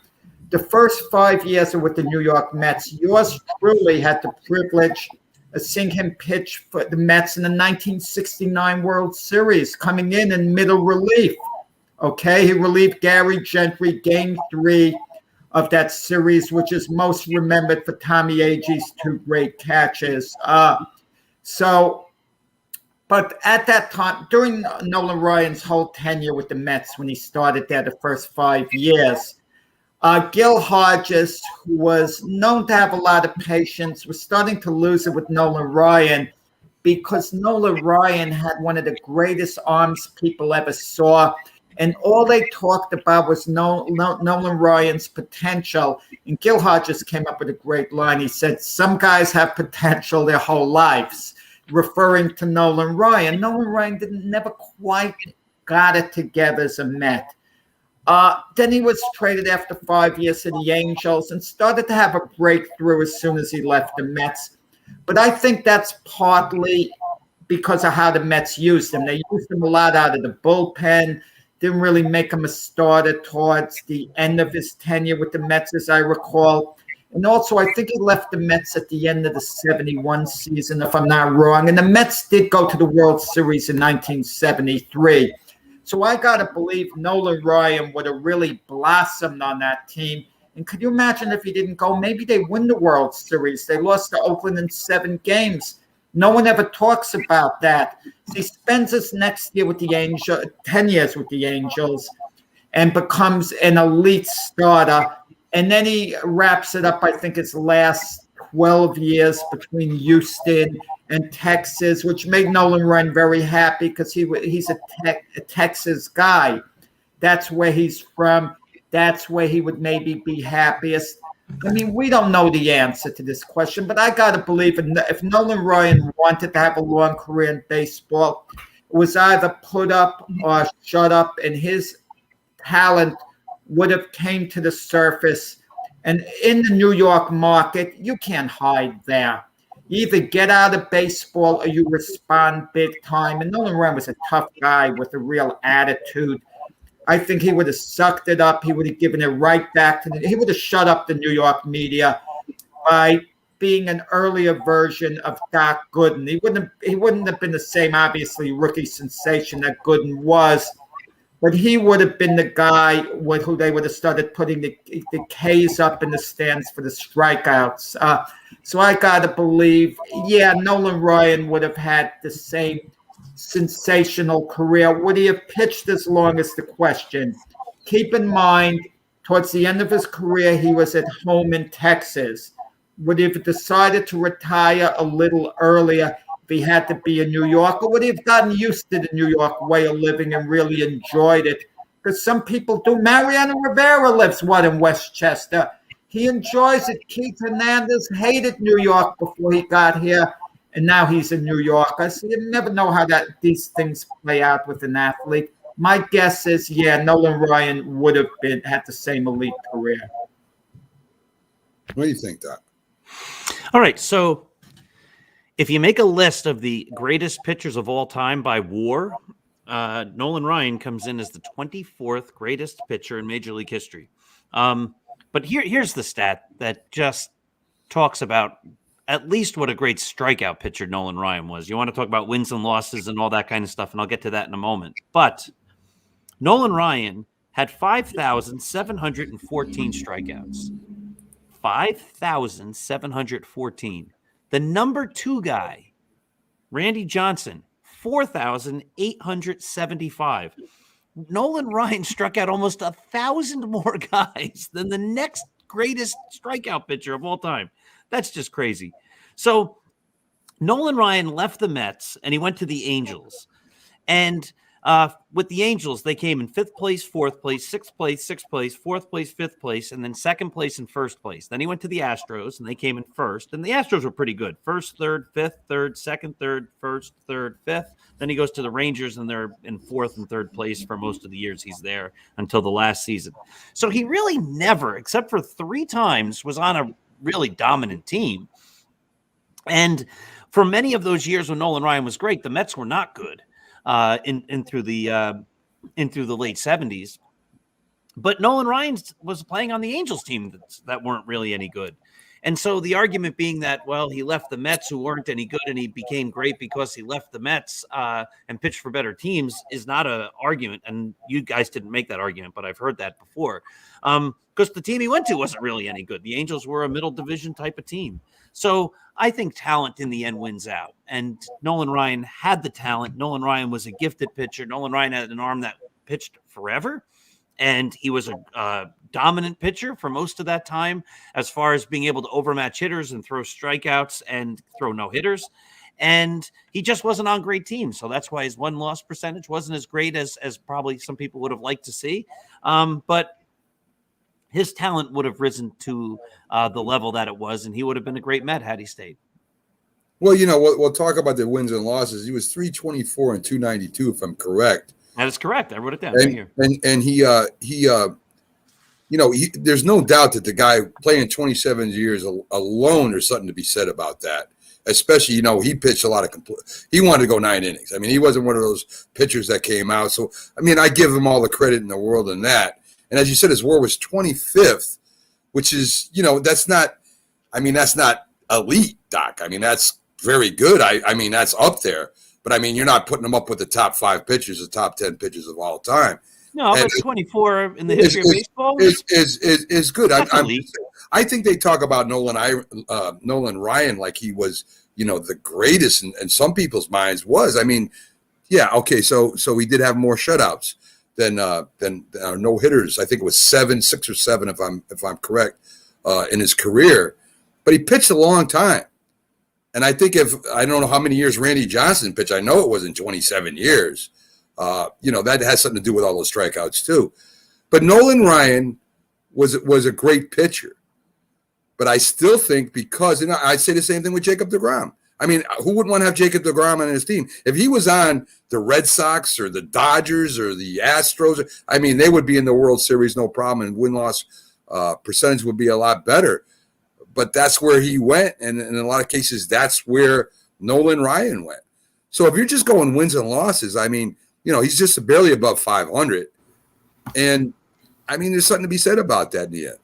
The first 5 years with the New York Mets, yours truly had the privilege of seeing him pitch for the Mets in the 1969 World Series, coming in middle relief. Okay, he relieved Gary Gentry Game 3 of that series, which is most remembered for Tommy Agee's 2 great catches. But at that time, during Nolan Ryan's whole tenure with the Mets, when he started there the first 5 years, Gil Hodges, who was known to have a lot of patience, was starting to lose it with Nolan Ryan because Nolan Ryan had one of the greatest arms people ever saw. And all they talked about was Nolan Ryan's potential. And Gil Hodges came up with a great line. He said, some guys have potential their whole lives, referring to Nolan Ryan. Nolan Ryan never quite got it together as a Met. Then he was traded after 5 years to the Angels and started to have a breakthrough as soon as he left the Mets. But I think that's partly because of how the Mets used him. They used him a lot out of the bullpen, didn't really make him a starter towards the end of his tenure with the Mets, as I recall. And also, I think he left the Mets at the end of the 71 season, if I'm not wrong. And the Mets did go to the World Series in 1973. So I got to believe Nolan Ryan would have really blossomed on that team. And could you imagine if he didn't go? Maybe they win the World Series. They lost to Oakland in 7 games. No one ever talks about that. He spends his next year with the Angels, 10 years with the Angels, and becomes an elite starter. And then he wraps it up, I think, his last 12 years between Houston and Texas, which made Nolan Ryan very happy because he's a Texas guy. That's where he's from. That's where he would maybe be happiest. I mean, we don't know the answer to this question, but I got to believe if Nolan Ryan wanted to have a long career in baseball, it was either put up or shut up, and his talent would have came to the surface. And in the New York market, you can't hide there. You either get out of baseball or you respond big time. And Nolan Ryan was a tough guy with a real attitude. I think he would have sucked it up. He would have given it right back to he would have shut up the New York media by being an earlier version of Doc Gooden. He wouldn't have been the same, obviously, rookie sensation that Gooden was, but he would have been the guy with who they would have started putting the K's up in the stands for the strikeouts. So I got to believe, Nolan Ryan would have had the same sensational career. Would he have pitched as long as the question? Keep in mind, towards the end of his career, he was at home in Texas. Would he have decided to retire a little earlier if he had to be in New York? Or would he have gotten used to the New York way of living and really enjoyed it? Because some people do. Mariano Rivera lives, in Westchester. He enjoys it. Keith Hernandez hated New York before he got here. And now he's in New York. So you never know how these things play out with an athlete. My guess is, Nolan Ryan would have had the same elite career. What do you think, Doc? All right, so if you make a list of the greatest pitchers of all time by WAR, Nolan Ryan comes in as the 24th greatest pitcher in Major League history. But here's the stat that just talks about at least what a great strikeout pitcher Nolan Ryan was. You want to talk about wins and losses and all that kind of stuff, and I'll get to that in a moment. But Nolan Ryan had 5,714 strikeouts. 5,714. The number 2 guy, Randy Johnson, 4,875. Nolan Ryan struck out almost 1,000 more guys than the next greatest strikeout pitcher of all time. That's just crazy. So Nolan Ryan left the Mets and he went to the Angels. And with the Angels, they came in 5th place, 4th place, 6th place, 6th place, 4th place, 5th place, and then 2nd place and 1st place. Then he went to the Astros, and they came in 1st. And the Astros were pretty good. 1st, 3rd, 5th, 3rd, 2nd, 3rd, 1st, 3rd, 5th. Then he goes to the Rangers, and they're in 4th and 3rd place for most of the years he's there until the last season. So he really never, except for 3 times, was on a really dominant team. And for many of those years when Nolan Ryan was great, the Mets were not good. In through the late 70s, but Nolan Ryan was playing on the Angels team that weren't really any good. And so the argument being that, well, he left the Mets who weren't any good and he became great because he left the Mets and pitched for better teams is not an argument. And you guys didn't make that argument, but I've heard that before because the team he went to wasn't really any good. The Angels were a middle division type of team. So I think talent in the end wins out. And Nolan Ryan had the talent. Nolan Ryan was a gifted pitcher. Nolan Ryan had an arm that pitched forever. And he was a dominant pitcher for most of that time as far as being able to overmatch hitters and throw strikeouts and throw no-hitters. And he just wasn't on great teams. So that's why his win-loss percentage wasn't as great as probably some people would have liked to see. But his talent would have risen to the level that it was, and he would have been a great Met had he stayed. Well, we'll talk about the wins and losses. He was 324 and 292, if I'm correct. That is correct. I wrote it down right here. And he there's no doubt that the guy playing 27 years alone, there's something to be said about that. Especially, he pitched a lot of he wanted to go 9 innings. I mean, he wasn't one of those pitchers that came out. So, I mean, I give him all the credit in the world in that. And as you said, his WAR was 25th, which is, that's not elite, Doc. I mean, that's very good. I mean, that's up there. But, I mean, you're not putting him up with the top 5 pitchers, the top 10 pitchers of all time. No, but 24 in the history of baseball is good. I think they talk about Nolan Ryan like he was, the greatest in some people's minds was. I mean, yeah, okay, so we did have more shutouts than no hitters. I think it was 6 or 7, if I'm correct, in his career. But he pitched a long time, and I think I don't know how many years Randy Johnson pitched. I know it wasn't 27 years. That has something to do with all those strikeouts too. But Nolan Ryan was a great pitcher. But I still think because I'd say the same thing with Jacob deGrom. I mean, who wouldn't want to have Jacob deGrom on his team? If he was on the Red Sox or the Dodgers or the Astros, I mean, they would be in the World Series, no problem, and win-loss percentage would be a lot better. But that's where he went, and in a lot of cases, that's where Nolan Ryan went. So if you're just going wins and losses, I mean, he's just barely above 500. And, I mean, there's something to be said about that in the end.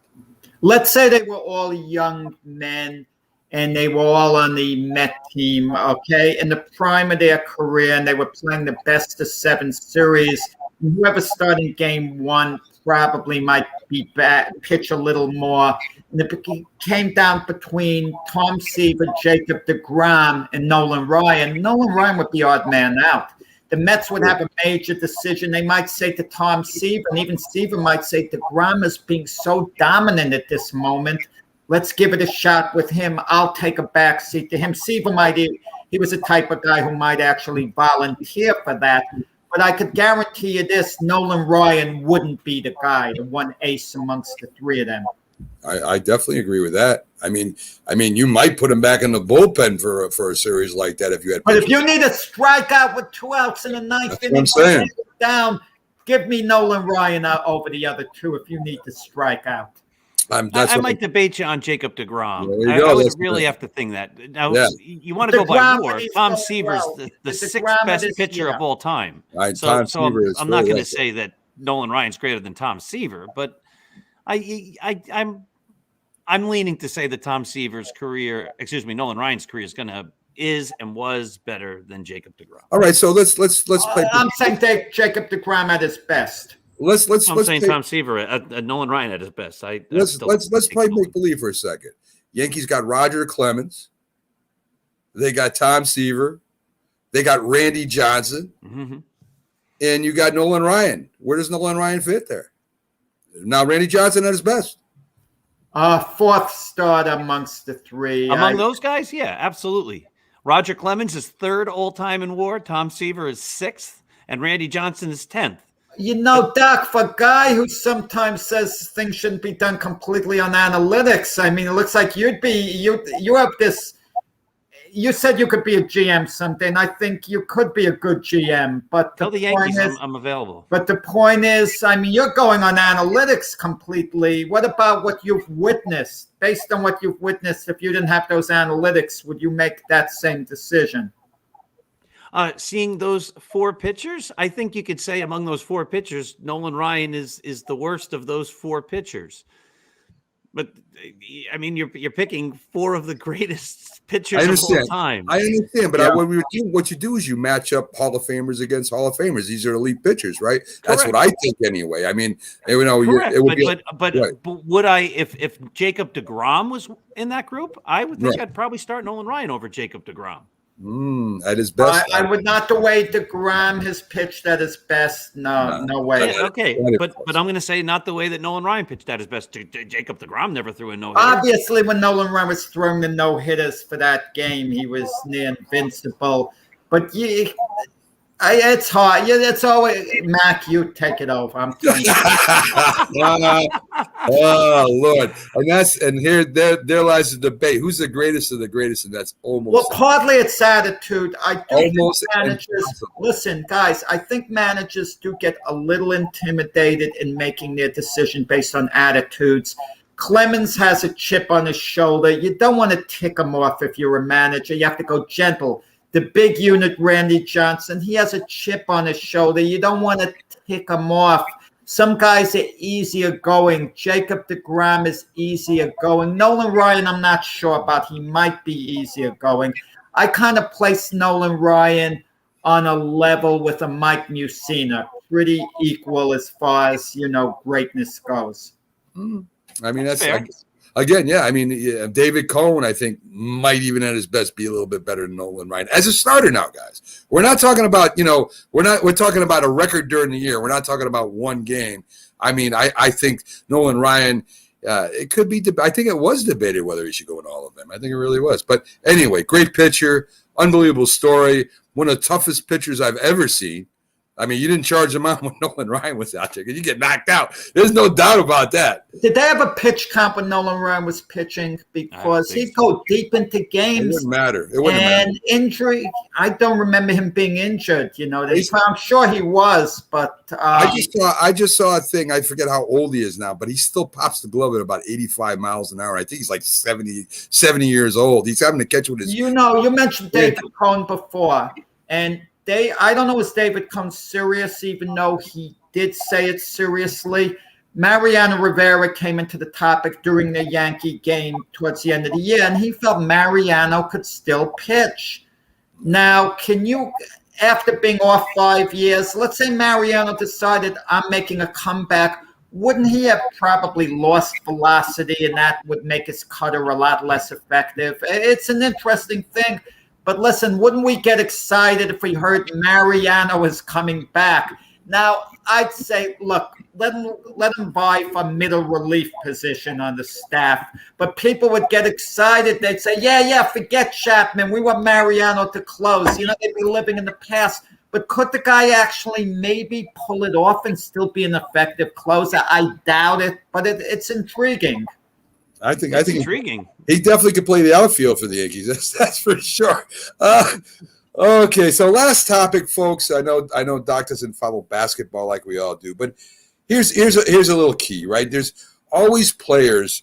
Let's say they were all young men and they were all on the Met team, okay, in the prime of their career, and they were playing the best of 7 series. Whoever started game 1 probably might be pitch a little more. And it came down between Tom Seaver, Jacob deGrom, and Nolan Ryan. Nolan Ryan would be odd man out. The Mets would have a major decision. They might say to Tom Seaver, and even Seaver might say deGrom is being so dominant at this moment. Let's give it a shot with him. I'll take a backseat to him. Seaver he was the type of guy who might actually volunteer for that. But I could guarantee you this, Nolan Ryan wouldn't be the guy, the one ace amongst the 3 of them. I definitely agree with that. I mean, you might put him back in the bullpen for a series like that if you had. But if you need a strikeout with 2 outs in the 9th inning, I'm saying. Down, give me Nolan Ryan over the other 2 if you need to strike out. I might debate you on Jacob deGrom. I would really have to think that. Now, you want to go by WAR. Tom Seaver's the 6th best pitcher of all time. Right, so I'm not going to say that Nolan Ryan's greater than Tom Seaver, but I'm leaning to say that Nolan Ryan's career is and was better than Jacob deGrom. All right, so let's play. I'm saying Jacob deGrom at his best. Let's saying Tom Seaver at Nolan Ryan at his best. Let's play make believe for a second. Yankees got Roger Clemens. They got Tom Seaver. They got Randy Johnson, and you got Nolan Ryan. Where does Nolan Ryan fit there? Now, Randy Johnson at his best. Fourth start amongst the three. Among those guys, yeah, absolutely. Roger Clemens is third all-time in WAR. Tom Seaver is sixth, and Randy Johnson is 10th. You know, Doc, for a guy who sometimes says things shouldn't be done completely on analytics, I mean, it looks like you have this. You said you could be a GM someday, and I think you could be a good GM. But Tell the Yankees I'm available. But the point is, I mean, you're going on analytics completely. What about what you've witnessed? Based on what you've witnessed, if you didn't have those analytics, would you make that same decision? Seeing those four pitchers, I think you could say among those four pitchers, Nolan Ryan is the worst of those four pitchers. But I mean, you're picking four of the greatest pitchers of all time. I understand, but what you do is you match up Hall of Famers against Hall of Famers. These are elite pitchers, right? Correct. That's what I think anyway. I mean, you know, correct. It would but would I, if Jacob deGrom was in that group, I would think I'd probably start Nolan Ryan over Jacob deGrom. At his best, I would not. The way deGrom has pitched at his best, no way. Yeah, okay, but I'm going to say not the way that Nolan Ryan pitched at his best. Jacob deGrom never threw a no-hitter. Obviously, when Nolan Ryan was throwing the no-hitters for that game, he was near invincible. But it's hard. Yeah, it's always Mac. You take it over. I'm telling you. Oh Lord, and there lies the debate. Who's the greatest of the greatest? And that's almost. Well, partly it's attitude. I do almost think managers. Listen, guys. I think managers do get a little intimidated in making their decision based on attitudes. Clemens has a chip on his shoulder. You don't want to tick him off if you're a manager. You have to go gentle. The big unit, Randy Johnson, he has a chip on his shoulder. You don't want to tick him off. Some guys are easier going. Jacob deGrom is easier going. Nolan Ryan, I'm not sure about. He might be easier going. I kind of place Nolan Ryan on a level with a Mike Mussina, pretty equal as far as, greatness goes. I mean, that's again, yeah. I mean, David Cohn, I think, might even at his best be a little bit better than Nolan Ryan as a starter now, guys. We're not talking about, we're talking about a record during the year. We're not talking about one game. I mean, I think Nolan Ryan, it could be, I think it was debated whether he should go in all of them. I think it really was. But anyway, great pitcher, unbelievable story, one of the toughest pitchers I've ever seen. I mean, you didn't charge him out when Nolan Ryan was out there because you get knocked out. There's no doubt about that. Did they have a pitch comp when Nolan Ryan was pitching? Because he'd go deep into games. It wouldn't matter. It wouldn't matter. Injury, I don't remember him being injured. I'm sure he was, but I just saw a thing. I forget how old he is now, but he still pops the glove at about 85 miles an hour. I think he's like 70 years old. He's having to catch with his. You mentioned David Cohn before, and I don't know if David Cohn serious, even though he did say it seriously. Mariano Rivera came into the topic during the Yankee game towards the end of the year, and he felt Mariano could still pitch. Now, can you, after being off 5 years, let's say Mariano decided I'm making a comeback, wouldn't he have probably lost velocity, and that would make his cutter a lot less effective? It's an interesting thing. But listen, wouldn't we get excited if we heard Mariano is coming back? Now, I'd say, look, let him vie for middle relief position on the staff. But people would get excited. They'd say, yeah, forget Chapman. We want Mariano to close. They'd be living in the past. But could the guy actually maybe pull it off and still be an effective closer? I doubt it, but it's intriguing. I think intriguing. He definitely could play the outfield for the Yankees. That's for sure. Okay, so last topic, folks. I know Doc doesn't follow basketball like we all do, but here's a little key, right? There's always players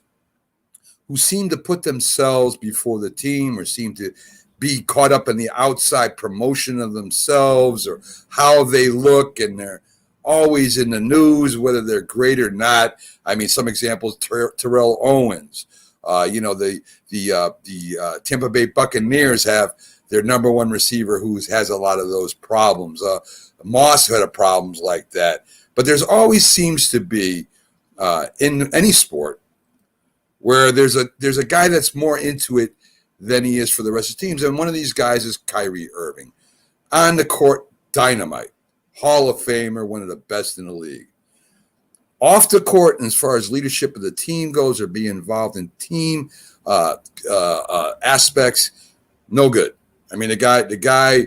who seem to put themselves before the team or seem to be caught up in the outside promotion of themselves or how they look, and they're always in the news, whether they're great or not. I mean, some examples: Terrell Owens. The Tampa Bay Buccaneers have their number one receiver who has a lot of those problems. Moss had problems like that. But there's always seems to be in any sport where there's a guy that's more into it than he is for the rest of the teams. And one of these guys is Kyrie Irving. On the court, dynamite. Hall of Famer, one of the best in the league. Off the court, and as far as leadership of the team goes, or being involved in team aspects, no good. I mean, the guy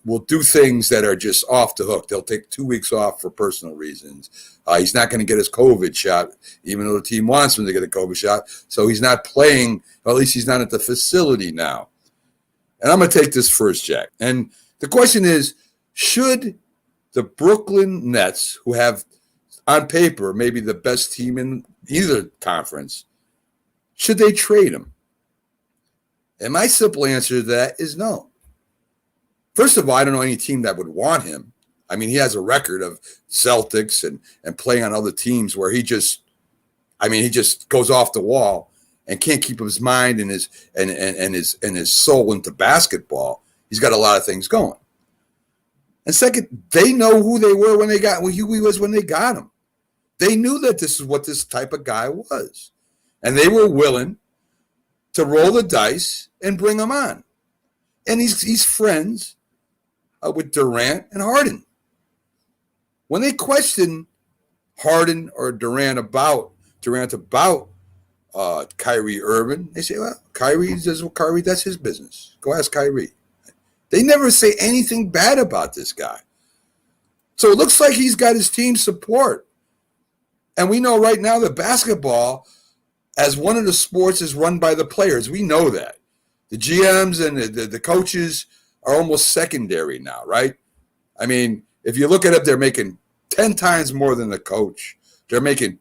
will do things that are just off the hook. They'll take 2 weeks off for personal reasons. He's not going to get his COVID shot, even though the team wants him to get a COVID shot. So he's not playing, or at least he's not at the facility now. And I'm going to take this first, Jack. And the question is, should the Brooklyn Nets, who have on paper maybe the best team in either conference, should they trade him? And my simple answer to that is no. First of all, I don't know any team that would want him. I mean, he has a record of Celtics and playing on other teams where he just goes off the wall and can't keep his mind and his soul into basketball. He's got a lot of things going. And second, they know who they were when they got who he was when they got him. They knew that this is what this type of guy was. And they were willing to roll the dice and bring him on. And he's friends with Durant and Harden. When they question Harden or Durant about Kyrie Irving, they say, well, Kyrie, that's his business. Go ask Kyrie. They never say anything bad about this guy. So it looks like he's got his team's support. And we know right now that basketball, as one of the sports, is run by the players. We know that. The GMs and the coaches are almost secondary now, right? I mean, if you look at it, they're making 10 times more than the coach. They're making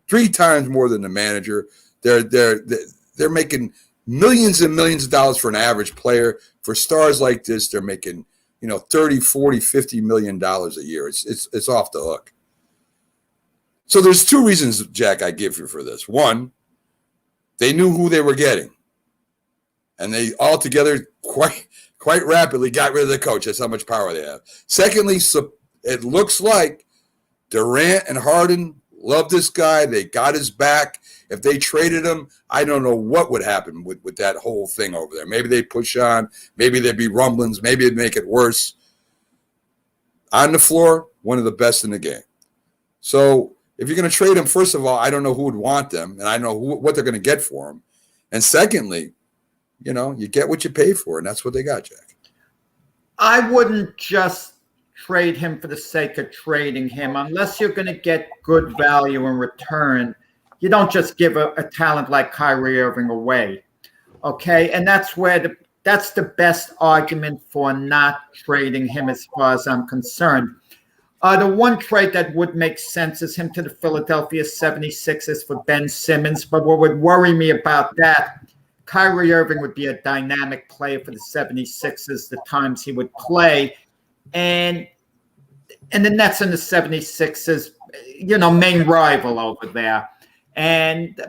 3 times more than the manager. They're making millions and millions of dollars for an average player. For stars like this, they're making, 30, 40, 50 million dollars a year. It's off the hook. So there's 2 reasons, Jack, I give you for this. One, they knew who they were getting. And they all together quite rapidly got rid of the coach. That's how much power they have. Secondly, it looks like Durant and Harden love this guy. They got his back. If they traded him, I don't know what would happen with that whole thing over there. Maybe they push on. Maybe there'd be rumblings. Maybe it'd make it worse. On the floor, one of the best in the game. So if you're going to trade him, first of all, I don't know who would want them, and I know what they're going to get for him. And secondly, you get what you pay for, and that's what they got, Jack. I wouldn't just trade him for the sake of trading him. Unless you're going to get good value in return, you don't just give a talent like Kyrie Irving away, okay? And that's the best argument for not trading him as far as I'm concerned. The one trade that would make sense is him to the Philadelphia 76ers for Ben Simmons. But what would worry me about that, Kyrie Irving would be a dynamic player for the 76ers, the times he would play. And the Nets and the 76ers, main rival over there.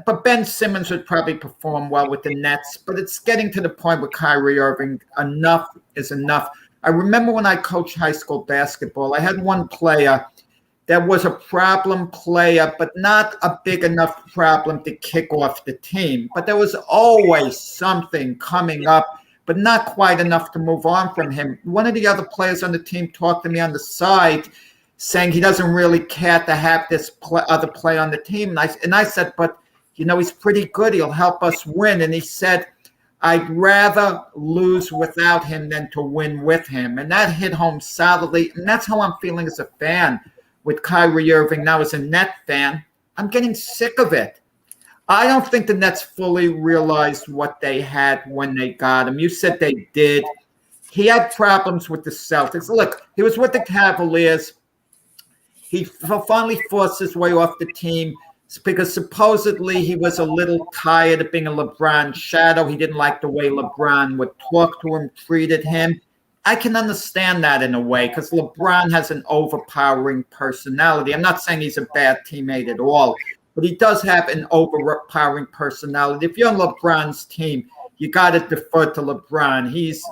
But Ben Simmons would probably perform well with the Nets. But it's getting to the point with Kyrie Irving, enough is enough. I remember when I coached high school basketball, I had one player that was a problem player, but not a big enough problem to kick off the team. But there was always something coming up, but not quite enough to move on from him. One of the other players on the team talked to me on the side saying he doesn't really care to have this other player on the team. And I said, but, he's pretty good. He'll help us win. And he said, I'd rather lose without him than to win with him. And that hit home solidly. And that's how I'm feeling as a fan with Kyrie Irving. Now, as a Net fan, I'm getting sick of it. I don't think the Nets fully realized what they had when they got him. You said they did. He had problems with the Celtics. Look, he was with the Cavaliers. He finally forced his way off the team because supposedly he was a little tired of being a LeBron shadow. He didn't like the way LeBron would talk to him, treated him. I can understand that in a way because LeBron has an overpowering personality. I'm not saying he's a bad teammate at all, but he does have an overpowering personality. If you're on LeBron's team, you got to defer to LeBron. He's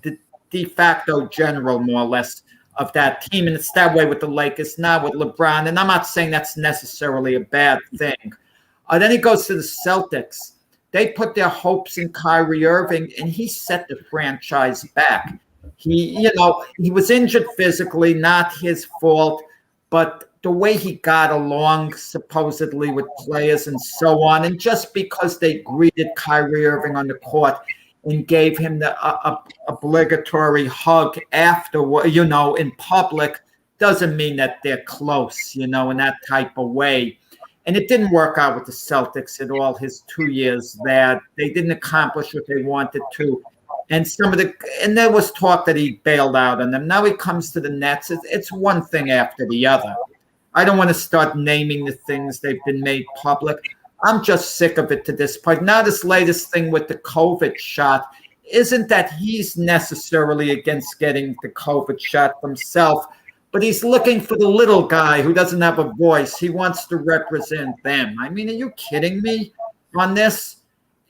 the de facto general, more or less, of that team. And it's that way with the Lakers now with LeBron. And I'm not saying that's necessarily a bad thing. Then he goes to the Celtics. They put their hopes in Kyrie Irving, and he set the franchise back. He was injured physically, not his fault, but the way he got along supposedly with players and so on, and just because they greeted Kyrie Irving on the court and gave him the obligatory hug afterward, in public, doesn't mean that they're close, in that type of way. And it didn't work out with the Celtics at all. His 2 years there, they didn't accomplish what they wanted to. And there was talk that he bailed out on them. Now he comes to the Nets. It's one thing after the other. I don't want to start naming the things they've been made public. I'm just sick of it to this point. Now this latest thing with the COVID shot isn't that he's necessarily against getting the COVID shot himself, but he's looking for the little guy who doesn't have a voice. He wants to represent them. I mean, are you kidding me on this?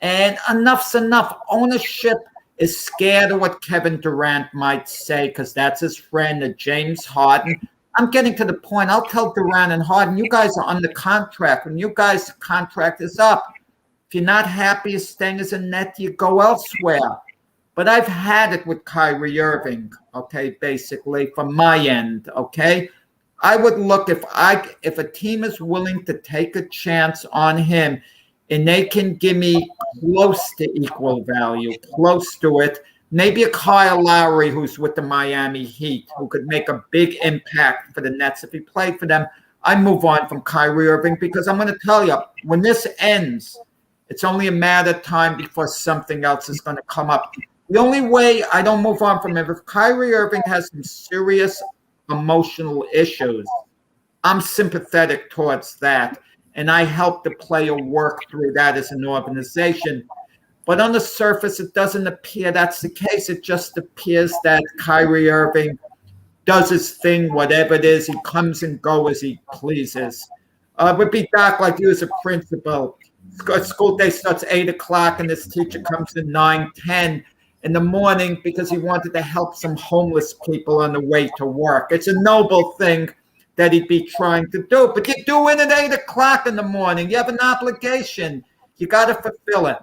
And enough's enough. Ownership is scared of what Kevin Durant might say because that's his friend, James Harden. I'm getting to the point. I'll tell Durant and Harden, you guys are under contract. When you guys' contract is up, if you're not happy staying as a Net, you go elsewhere. But I've had it with Kyrie Irving, okay, basically, from my end, okay? I would look if a team is willing to take a chance on him and they can give me close to equal value, close to it, maybe a Kyle Lowry who's with the Miami Heat who could make a big impact for the Nets if he played for them, I move on from Kyrie Irving because I'm going to tell you, when this ends, it's only a matter of time before something else is going to come up. The only way I don't move on from him, if Kyrie Irving has some serious emotional issues, I'm sympathetic towards that, and I help the player work through that as an organization. But on the surface, it doesn't appear that's the case. It just appears that Kyrie Irving does his thing, whatever it is. He comes and goes as he pleases. Would be Doc, like you as a principal. School day starts 8 o'clock and this teacher comes in 9:10 in the morning because he wanted to help some homeless people on the way to work. It's a noble thing that he'd be trying to do, but you're doing it at 8 o'clock in the morning. You have an obligation. You got to fulfill it.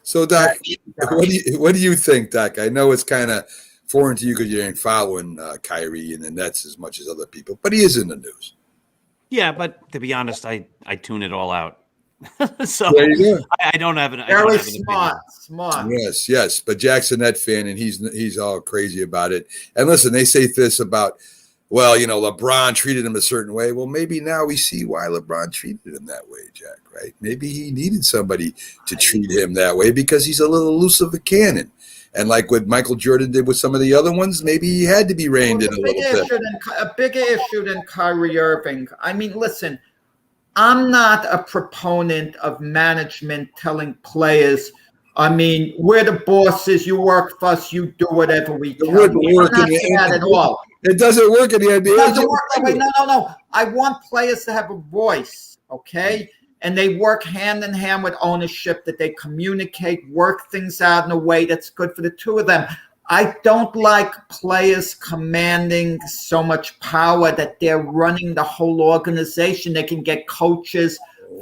So, Doc, what do you think, Doc? I know it's kind of foreign to you because you ain't following Kyrie and the Nets as much as other people, but he is in the news. Yeah, but to be honest, I tune it all out. So there you go. I don't have an. Very smart. Yes. But Jack's a Net fan, and he's all crazy about it. And listen, they say this about, well, LeBron treated him a certain way. Well, maybe now we see why LeBron treated him that way, Jack. Right? Maybe he needed somebody to treat him that way because he's a little loose of a cannon. And like what Michael Jordan did with some of the other ones, maybe he had to be reined in a little bit. A bigger issue than Kyrie Irving. I mean, listen, I'm not a proponent of management telling players, I mean, we're the bosses, you work for us, you do whatever we tell you. I'm not that at all. It doesn't work in the NBA. It doesn't work that way. No. I want players to have a voice, okay? And they work hand in hand with ownership, that they communicate, work things out in a way that's good for the two of them. I don't like players commanding so much power that they're running the whole organization. They can get coaches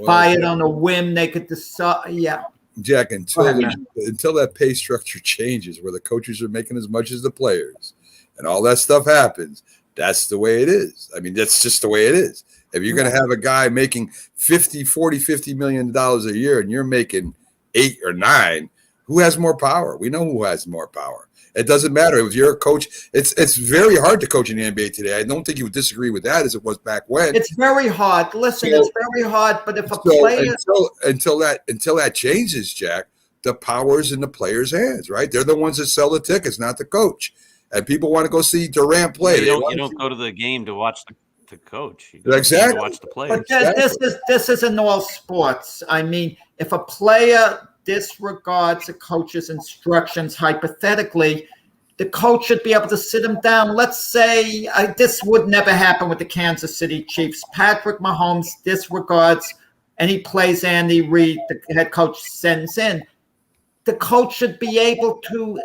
fired on a whim. They could decide. Yeah. Jack, until that pay structure changes where the coaches are making as much as the players and all that stuff happens, that's the way it is. I mean, that's just the way it is. If you're going to have a guy making $50 million a year and you're making 8 or 9, who has more power? We know who has more power. It doesn't matter if you're a coach. It's very hard to coach in the NBA today. I don't think you would disagree with that as it was back when. It's very hard. Listen, it's very hard. But if a player until that changes, Jack, the power's in the players' hands, right? They're the ones that sell the tickets, not the coach. And people want to go see Durant play. You don't go to the game to watch the coach. You exactly. To watch the player. But this is in all sports. I mean, if a player disregards the coach's instructions, hypothetically, the coach should be able to sit him down. Let's say this would never happen with the Kansas City Chiefs. Patrick Mahomes disregards and he plays Andy Reid, the head coach sends in. The coach should be able to,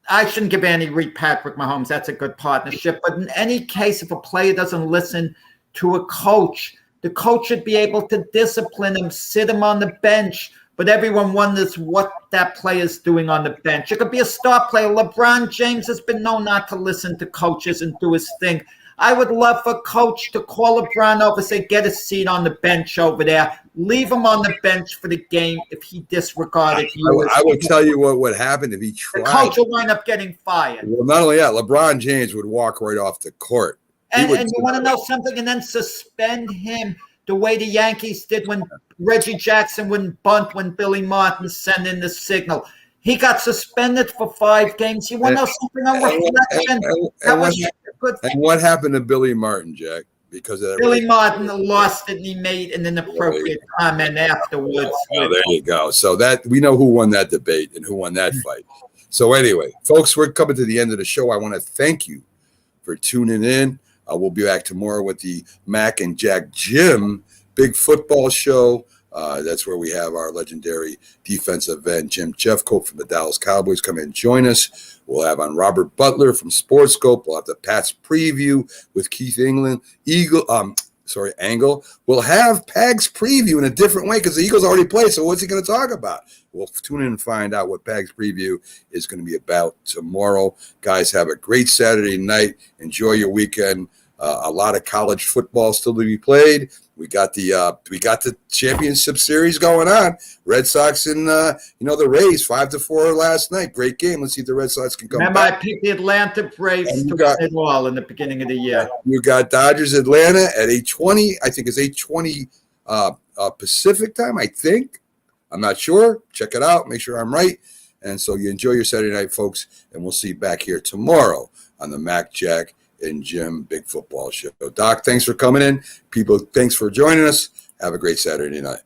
I shouldn't give Andy Reid Patrick Mahomes. That's a good partnership. But in any case, if a player doesn't listen to a coach, the coach should be able to discipline him, sit him on the bench, but everyone wonders what that player's doing on the bench. It could be a star player. LeBron James has been known not to listen to coaches and do his thing. I would love for coach to call LeBron over, say, get a seat on the bench over there. Leave him on the bench for the game if he disregarded you. I would tell you what would happen if he tried. The coach will wind up getting fired. Well, not only that, LeBron James would walk right off the court. And you want to know something? And then suspend him the way the Yankees did when Reggie Jackson wouldn't bunt when Billy Martin sent in the signal. He got suspended for 5 games. You want to know something on reflection? And what happened to Billy Martin, Jack? Because of that Billy Martin lost it and he made an inappropriate comment afterwards. Oh, there you go. So that we know who won that debate and who won that fight. So anyway, folks, we're coming to the end of the show. I want to thank you for tuning in. We'll be back tomorrow with the Mac and Jack Jim Big Football Show. That's where we have our legendary defensive end, Jim Jeffcoat from the Dallas Cowboys, come in and join us. We'll have on Robert Butler from Sportscope. We'll have the Pats preview with Keith Angle. We'll have Pags preview in a different way because the Eagles already played. So what's he going to talk about? We'll tune in and find out what Pags preview is going to be about tomorrow. Guys, have a great Saturday night. Enjoy your weekend. A lot of college football still to be played. We got the championship series going on. Red Sox and the Rays 5-4 last night. Great game. Let's see if the Red Sox can come Remember, back. I picked the Atlanta Braves to win it all in the beginning of the year. You got Dodgers Atlanta at 8:20. I think it's 8:20 Pacific time. I think. I'm not sure. Check it out. Make sure I'm right. And so you enjoy your Saturday night, folks. And we'll see you back here tomorrow on the Mac, Jack, and Jim Big Football Show. Doc, thanks for coming in. People, thanks for joining us. Have a great Saturday night.